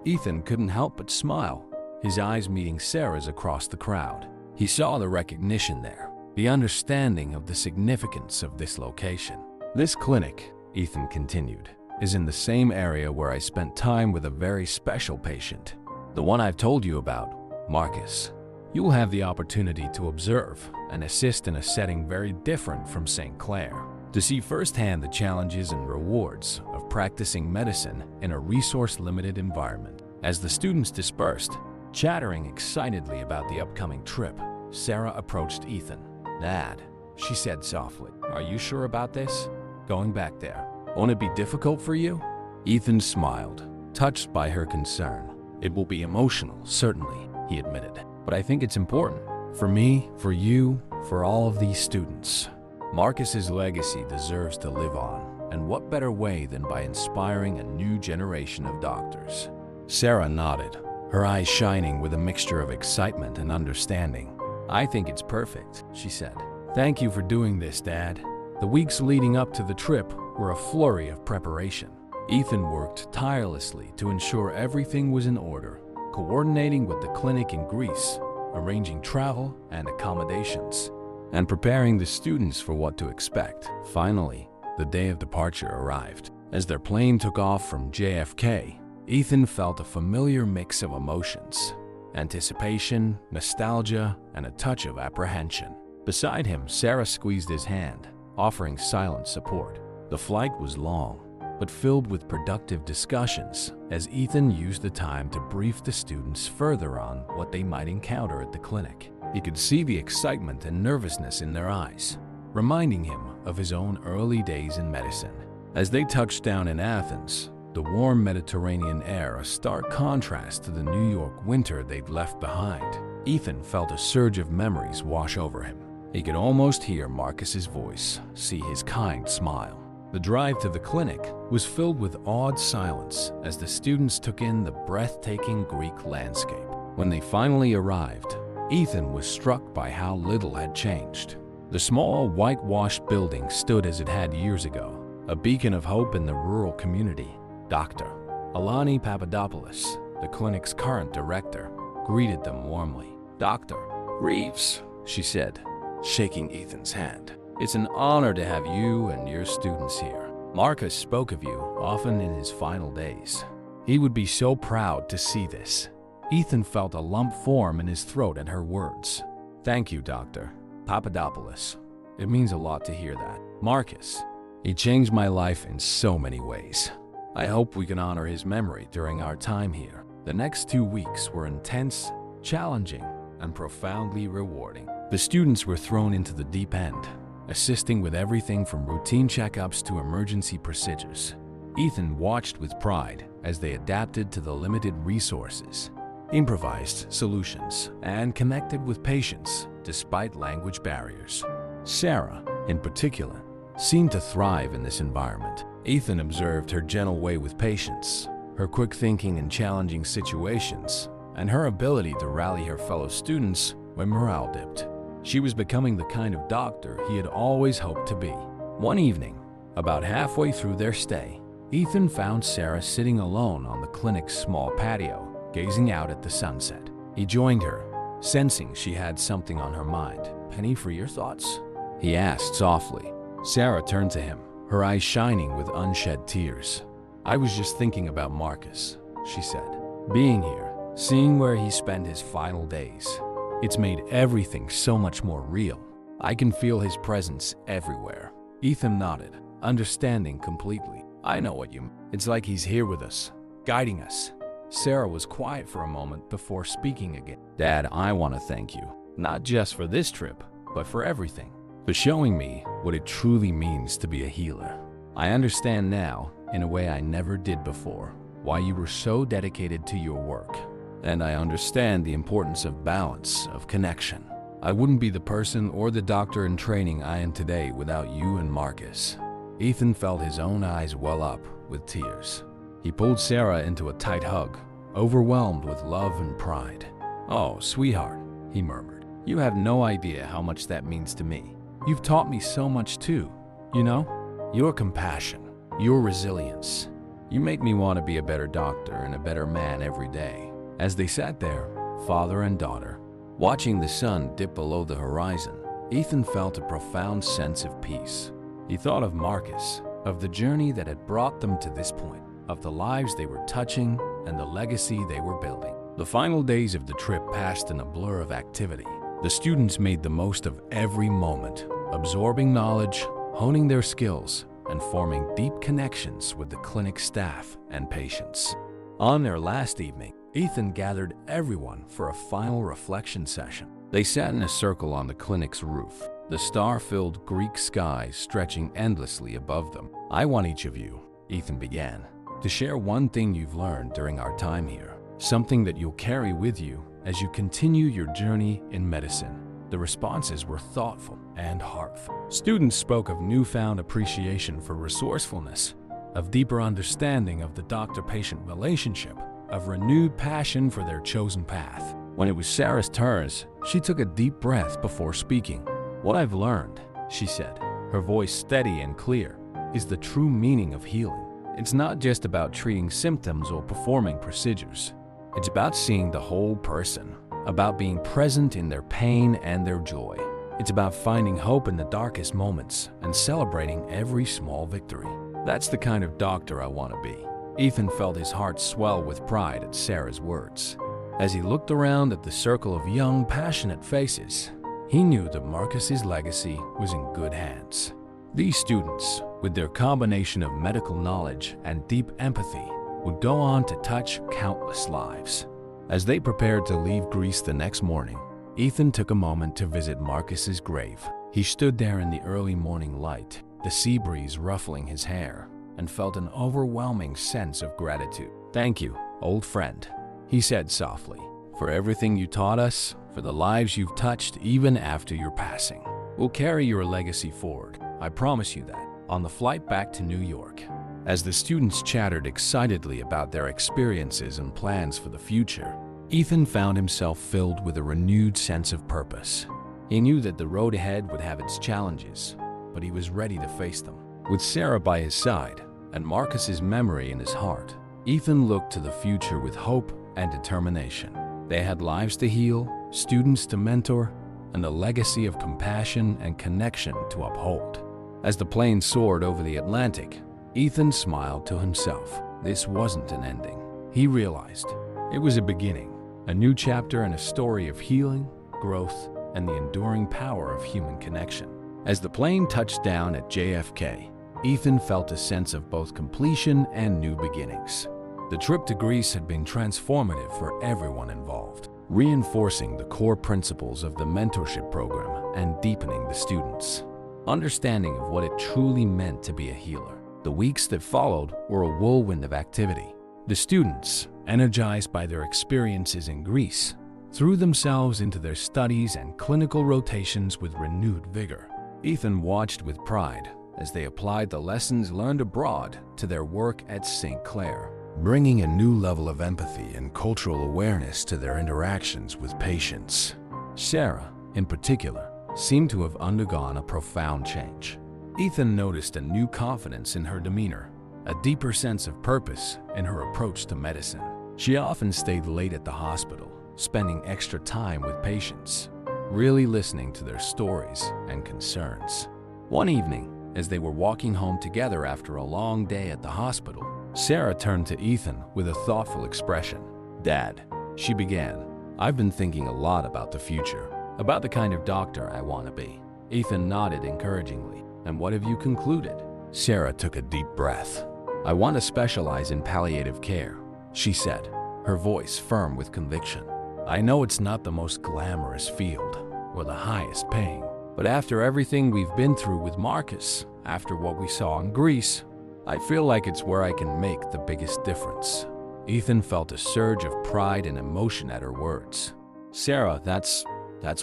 Speaker 1: Ethan couldn't help but smile, his eyes meeting Sarah's across the crowd. He saw the recognition there, the understanding of the significance of this location. "This clinic," Ethan continued, "is in the same area where I spent time with a very special patient. The one I've told you about, Marcus, you will have the opportunity to observe and assist in a setting very different from St. Clair, to see firsthand the challenges and rewards of practicing medicine in a resource-limited environment. As the students dispersed, chattering excitedly about the upcoming trip, Sarah approached Ethan. "Dad," she said softly, "are you sure about this? Going back there, won't it be difficult for you?" Ethan smiled, touched by her concern. "It will be emotional, certainly," he admitted, "but I think it's important. For me, for you, for all of these students. Marcus's legacy deserves to live on, and what better way than by inspiring a new generation of doctors?" Sarah nodded, her eyes shining with a mixture of excitement and understanding. "I think it's perfect," she said. "Thank you for doing this, Dad." The weeks leading up to the trip were a flurry of preparation. Ethan worked tirelessly to ensure everything was in order, coordinating with the clinic in Greece, arranging travel and accommodations, and preparing the students for what to expect. Finally, the day of departure arrived. As their plane took off from JFK, Ethan felt a familiar mix of emotions: anticipation, nostalgia, and a touch of apprehension. Beside him, Sarah squeezed his hand, offering silent support. The flight was long, but filled with productive discussions as Ethan used the time to brief the students further on what they might encounter at the clinic. He could see the excitement and nervousness in their eyes, reminding him of his own early days in medicine. As they touched down in Athens, the warm Mediterranean air a stark contrast to the New York winter they'd left behind, Ethan felt a surge of memories wash over him. He could almost hear Marcus's voice, see his kind smile. The drive to the clinic was filled with awed silence as the students took in the breathtaking Greek landscape. When they finally arrived, Ethan was struck by how little had changed. The small, whitewashed building stood as it had years ago, a beacon of hope in the rural community. Dr. Alani Papadopoulos, the clinic's current director, greeted them warmly. "Dr. Reeves," she said, shaking Ethan's hand. "It's an honor to have you and your students here. Marcus spoke of you often in his final days. He would be so proud to see this." Ethan felt a lump form in his throat at her words. "Thank you, Dr. Papadopoulos. It means a lot to hear that. Marcus, he changed my life in so many ways. I hope we can honor his memory during our time here." The next 2 weeks were intense, challenging, and profoundly rewarding. The students were thrown into the deep end, assisting with everything from routine checkups to emergency procedures. Ethan watched with pride as they adapted to the limited resources, improvised solutions, and connected with patients despite language barriers. Sarah, in particular, seemed to thrive in this environment. Ethan observed her gentle way with patients, her quick thinking in challenging situations, and her ability to rally her fellow students when morale dipped. She was becoming the kind of doctor he had always hoped to be. One evening, about halfway through their stay, Ethan found Sarah sitting alone on the clinic's small patio, gazing out at the sunset. He joined her, sensing she had something on her mind. "Penny, for your thoughts?" he asked softly. Sarah turned to him, her eyes shining with unshed tears. "I was just thinking about Marcus," she said. "Being here, seeing where he spent his final days, it's made everything so much more real. I can feel his presence everywhere." Ethan nodded, understanding completely. "I know what you mean. It's like he's here with us, guiding us." Sarah was quiet for a moment before speaking again. "Dad, I want to thank you, not just for this trip, but for everything. For showing me what it truly means to be a healer. I understand now, in a way I never did before, why you were so dedicated to your work. And I understand the importance of balance, of connection. I wouldn't be the person or the doctor in training I am today without you and Marcus." Ethan felt his own eyes well up with tears. He pulled Sarah into a tight hug, overwhelmed with love and pride. "Oh, sweetheart," he murmured. "You have no idea how much that means to me. You've taught me so much too, you know? Your compassion, your resilience. You make me want to be a better doctor and a better man every day." As they sat there, father and daughter, watching the sun dip below the horizon, Ethan felt a profound sense of peace. He thought of Marcus, of the journey that had brought them to this point, of the lives they were touching and the legacy they were building. The final days of the trip passed in a blur of activity. The students made the most of every moment, absorbing knowledge, honing their skills, and forming deep connections with the clinic staff and patients. On their last evening, Ethan gathered everyone for a final reflection session. They sat in a circle on the clinic's roof, the star-filled Greek sky stretching endlessly above them. "I want each of you," Ethan began, "to share one thing you've learned during our time here, something that you'll carry with you as you continue your journey in medicine." The responses were thoughtful and heartfelt. Students spoke of newfound appreciation for resourcefulness, of deeper understanding of the doctor-patient relationship, of renewed passion for their chosen path. When it was Sarah's turn, she took a deep breath before speaking. "What I've learned," she said, her voice steady and clear, "is the true meaning of healing. It's not just about treating symptoms or performing procedures. It's about seeing the whole person, about being present in their pain and their joy. It's about finding hope in the darkest moments and celebrating every small victory. That's the kind of doctor I want to be." Ethan felt his heart swell with pride at Sarah's words. As he looked around at the circle of young, passionate faces, he knew that Marcus's legacy was in good hands. These students, with their combination of medical knowledge and deep empathy, would go on to touch countless lives. As they prepared to leave Greece the next morning, Ethan took a moment to visit Marcus's grave. He stood there in the early morning light, the sea breeze ruffling his hair, and felt an overwhelming sense of gratitude. "Thank you, old friend," he said softly, "for everything you taught us, for the lives you've touched even after your passing. We'll carry your legacy forward, I promise you that." On the flight back to New York, as the students chattered excitedly about their experiences and plans for the future, Ethan found himself filled with a renewed sense of purpose. He knew that the road ahead would have its challenges, but he was ready to face them. With Sarah by his side and Marcus's memory in his heart, Ethan looked to the future with hope and determination. They had lives to heal, students to mentor, and a legacy of compassion and connection to uphold. As the plane soared over the Atlantic, Ethan smiled to himself. This wasn't an ending. He realized it was a beginning, a new chapter in a story of healing, growth, and the enduring power of human connection. As the plane touched down at JFK, Ethan felt a sense of both completion and new beginnings. The trip to Greece had been transformative for everyone involved, reinforcing the core principles of the mentorship program and deepening the students' understanding of what it truly meant to be a healer. The weeks that followed were a whirlwind of activity. The students, energized by their experiences in Greece, threw themselves into their studies and clinical rotations with renewed vigor. Ethan watched with pride as they applied the lessons learned abroad to their work at St. Clair, bringing a new level of empathy and cultural awareness to their interactions with patients. Sarah, in particular, seemed to have undergone a profound change. Ethan noticed a new confidence in her demeanor, a deeper sense of purpose in her approach to medicine. She often stayed late at the hospital, spending extra time with patients, really listening to their stories and concerns. One evening, as they were walking home together after a long day at the hospital, Sarah turned to Ethan with a thoughtful expression. "Dad," she began, "I've been thinking a lot about the future, about the kind of doctor I want to be." Ethan nodded encouragingly. "And what have you concluded?" Sarah took a deep breath. "I want to specialize in palliative care," she said, her voice firm with conviction. "I know it's not the most glamorous field or the highest paying, but after everything we've been through with Marcus, after what we saw in Greece, I feel like it's where I can make the biggest difference." Ethan felt a surge of pride and emotion at her words. "Sarah, that's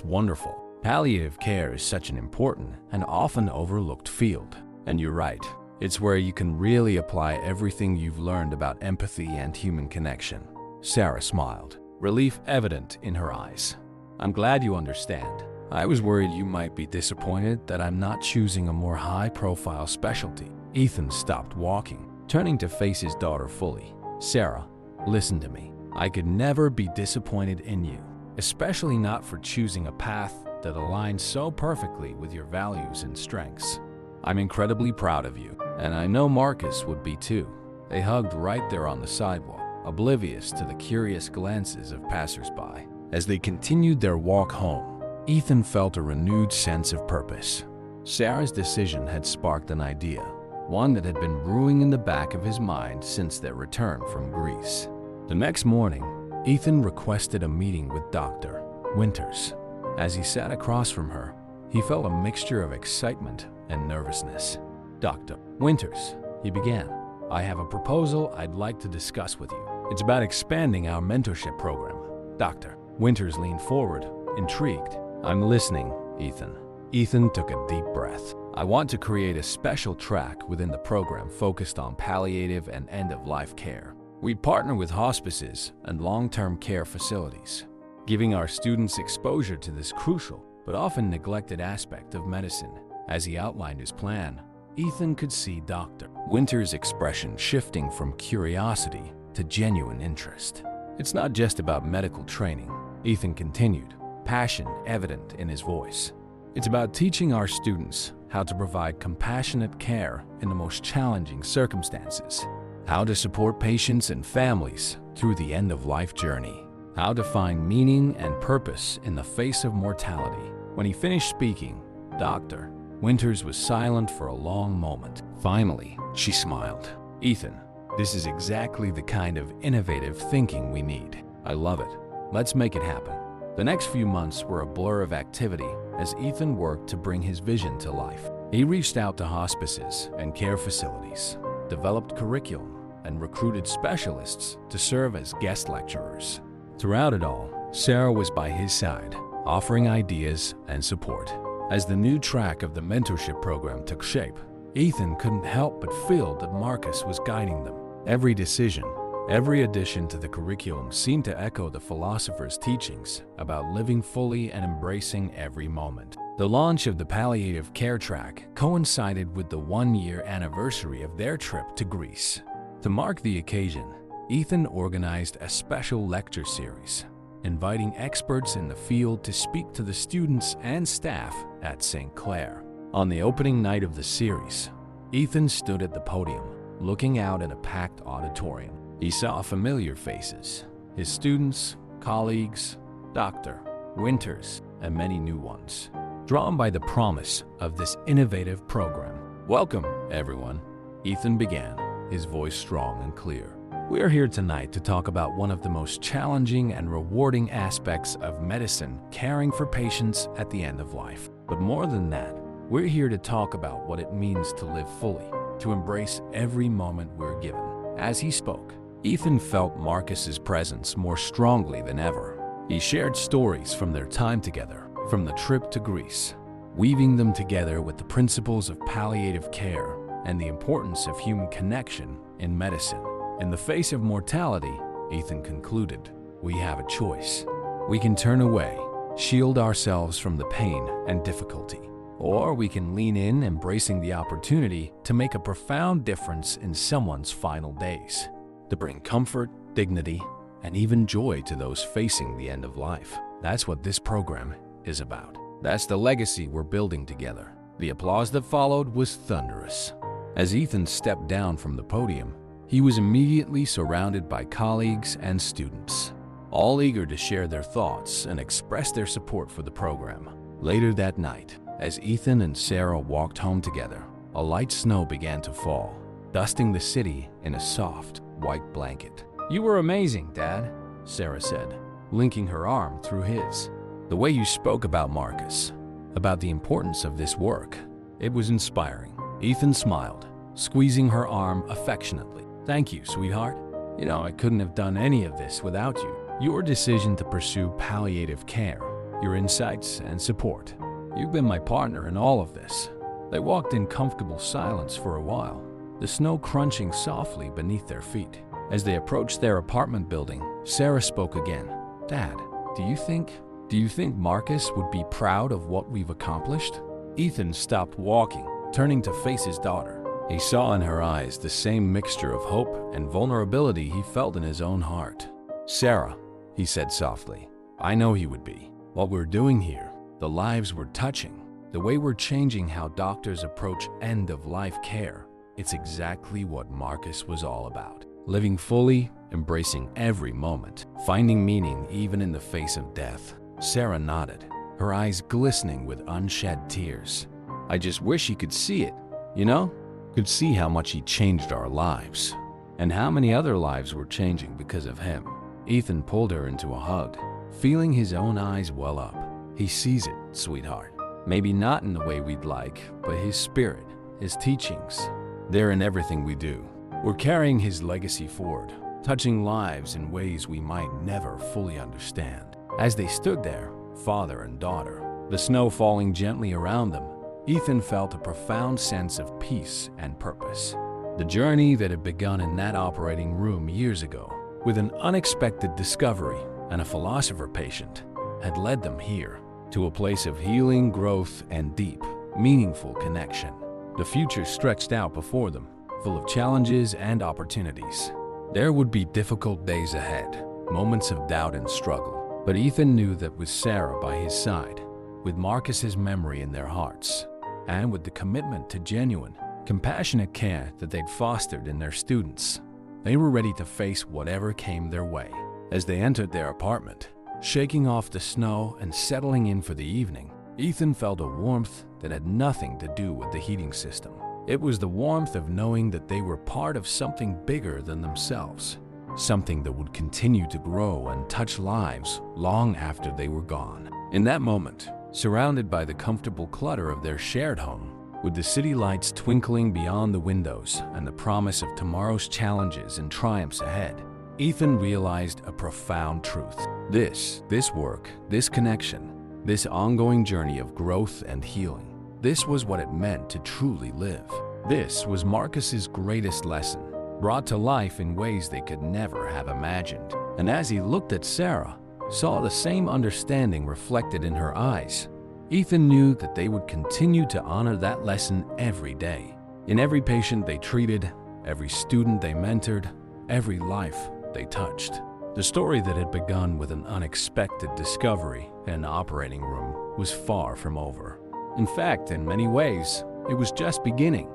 Speaker 1: wonderful. Palliative care is such an important and often overlooked field. And you're right, it's where you can really apply everything you've learned about empathy and human connection." Sarah smiled, relief evident in her eyes. "I'm glad you understand. I was worried you might be disappointed that I'm not choosing a more high-profile specialty." Ethan stopped walking, turning to face his daughter fully. "Sarah, listen to me. I could never be disappointed in you, especially not for choosing a path that aligns so perfectly with your values and strengths. I'm incredibly proud of you, and I know Marcus would be too." They hugged right there on the sidewalk. oblivious to the curious glances of passersby. As they continued their walk home, Ethan felt a renewed sense of purpose. Sarah's decision had sparked an idea, one that had been brewing in the back of his mind since their return from Greece. The next morning, Ethan requested a meeting with Dr. Winters. As he sat across from her, he felt a mixture of excitement and nervousness. "Dr. Winters," he began, "I have a proposal I'd like to discuss with you. It's about expanding our mentorship program." Dr. Winters leaned forward, intrigued. "I'm listening, Ethan." Ethan took a deep breath. "I want to create a special track within the program focused on palliative and end-of-life care. We partner with hospices and long-term care facilities, giving our students exposure to this crucial but often neglected aspect of medicine." As he outlined his plan, Ethan could see Dr. Winters' expression shifting from curiosity to genuine interest. "It's not just about medical training," Ethan continued, passion evident in his voice. "It's about teaching our students how to provide compassionate care in the most challenging circumstances, how to support patients and families through the end-of-life journey, how to find meaning and purpose in the face of mortality." When he finished speaking, Dr. Winters was silent for a long moment. Finally, she smiled. "Ethan, this is exactly the kind of innovative thinking we need. I love it. Let's make it happen." The next few months were a blur of activity as Ethan worked to bring his vision to life. He reached out to hospices and care facilities, developed curriculum, and recruited specialists to serve as guest lecturers. Throughout it all, Sarah was by his side, offering ideas and support. As the new track of the mentorship program took shape, Ethan couldn't help but feel that Marcus was guiding them. Every decision, every addition to the curriculum seemed to echo the philosopher's teachings about living fully and embracing every moment. The launch of the palliative care track coincided with the one-year anniversary of their trip to Greece. To mark the occasion, Ethan organized a special lecture series, inviting experts in the field to speak to the students and staff at St. Clair. On the opening night of the series, Ethan stood at the podium, looking out at a packed auditorium. He saw familiar faces, his students, colleagues, Dr. Winters, and many new ones, drawn by the promise of this innovative program. "Welcome, everyone," Ethan began, his voice strong and clear. "We are here tonight to talk about one of the most challenging and rewarding aspects of medicine, caring for patients at the end of life. But more than that, we're here to talk about what it means to live fully, to embrace every moment we're given." As he spoke, Ethan felt Marcus's presence more strongly than ever. He shared stories from their time together, from the trip to Greece, weaving them together with the principles of palliative care and the importance of human connection in medicine. In the face of mortality, Ethan concluded, we have a choice. We can turn away, shield ourselves from the pain and difficulty, or we can lean in, embracing the opportunity to make a profound difference in someone's final days, to bring comfort, dignity, and even joy to those facing the end of life. That's what this program is about. That's the legacy we're building together. The applause that followed was thunderous. As Ethan stepped down from the podium, he was immediately surrounded by colleagues and students, all eager to share their thoughts and express their support for the program. Later that night, as Ethan and Sarah walked home together, a light snow began to fall, dusting the city in a soft, white blanket. "You were amazing, Dad," Sarah said, linking her arm through his. "The way you spoke about Marcus, about the importance of this work, it was inspiring." Ethan smiled, squeezing her arm affectionately. "Thank you, sweetheart. You know, I couldn't have done any of this without you. Your decision to pursue palliative care, your insights and support. You've been my partner in all of this." They walked in comfortable silence for a while, the snow crunching softly beneath their feet. As they approached their apartment building, Sarah spoke again. "Dad, do you think Marcus would be proud of what we've accomplished?" Ethan stopped walking, turning to face his daughter. He saw in her eyes the same mixture of hope and vulnerability he felt in his own heart. "Sarah," he said softly, "I know he would be. What we're doing here, the lives we're touching, the way we're changing how doctors approach end-of-life care, it's exactly what Marcus was all about." living fully, embracing every moment, finding meaning even in the face of death. Sarah nodded, her eyes glistening with unshed tears. I just wish he could see it, you know? Could see how much he changed our lives, and how many other lives were changing because of him. Ethan pulled her into a hug, feeling his own eyes well up. He sees it, sweetheart. Maybe not in the way we'd like, but his spirit, his teachings, they're in everything we do. We're carrying his legacy forward, touching lives in ways we might never fully understand. As they stood there, father and daughter, the snow falling gently around them, Ethan felt a profound sense of peace and purpose. The journey that had begun in that operating room years ago, with an unexpected discovery and a philosopher patient, had led them here, to a place of healing, growth, and deep, meaningful connection. The future stretched out before them, full of challenges and opportunities. There would be difficult days ahead, moments of doubt and struggle, but Ethan knew that with Sarah by his side, with Marcus's memory in their hearts, and with the commitment to genuine, compassionate care that they'd fostered in their students, they were ready to face whatever came their way. As they entered their apartment, shaking off the snow and settling in for the evening, Ethan felt a warmth that had nothing to do with the heating system. It was the warmth of knowing that they were part of something bigger than themselves, something that would continue to grow and touch lives long after they were gone. In that moment, surrounded by the comfortable clutter of their shared home, with the city lights twinkling beyond the windows and the promise of tomorrow's challenges and triumphs ahead, Ethan realized a profound truth. This work, this connection, this ongoing journey of growth and healing, this was what it meant to truly live. This was Marcus's greatest lesson, brought to life in ways they could never have imagined. And as he looked at Sarah, saw the same understanding reflected in her eyes, Ethan knew that they would continue to honor that lesson every day. In every patient they treated, every student they mentored, every life they touched. The story that had begun with an unexpected discovery in an operating room was far from over. In fact, in many ways, it was just beginning.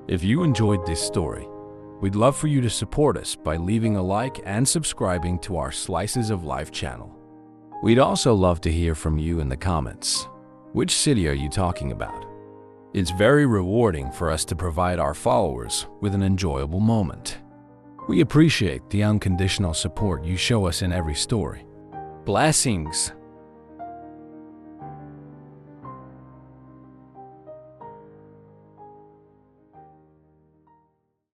Speaker 1: If you enjoyed this story, we'd love for you to support us by leaving a like and subscribing to our Slices of Life channel. We'd also love to hear from you in the comments. Which city are you talking about? It's very rewarding for us to provide our followers with an enjoyable moment. We appreciate the unconditional support you show us in every story. Blessings!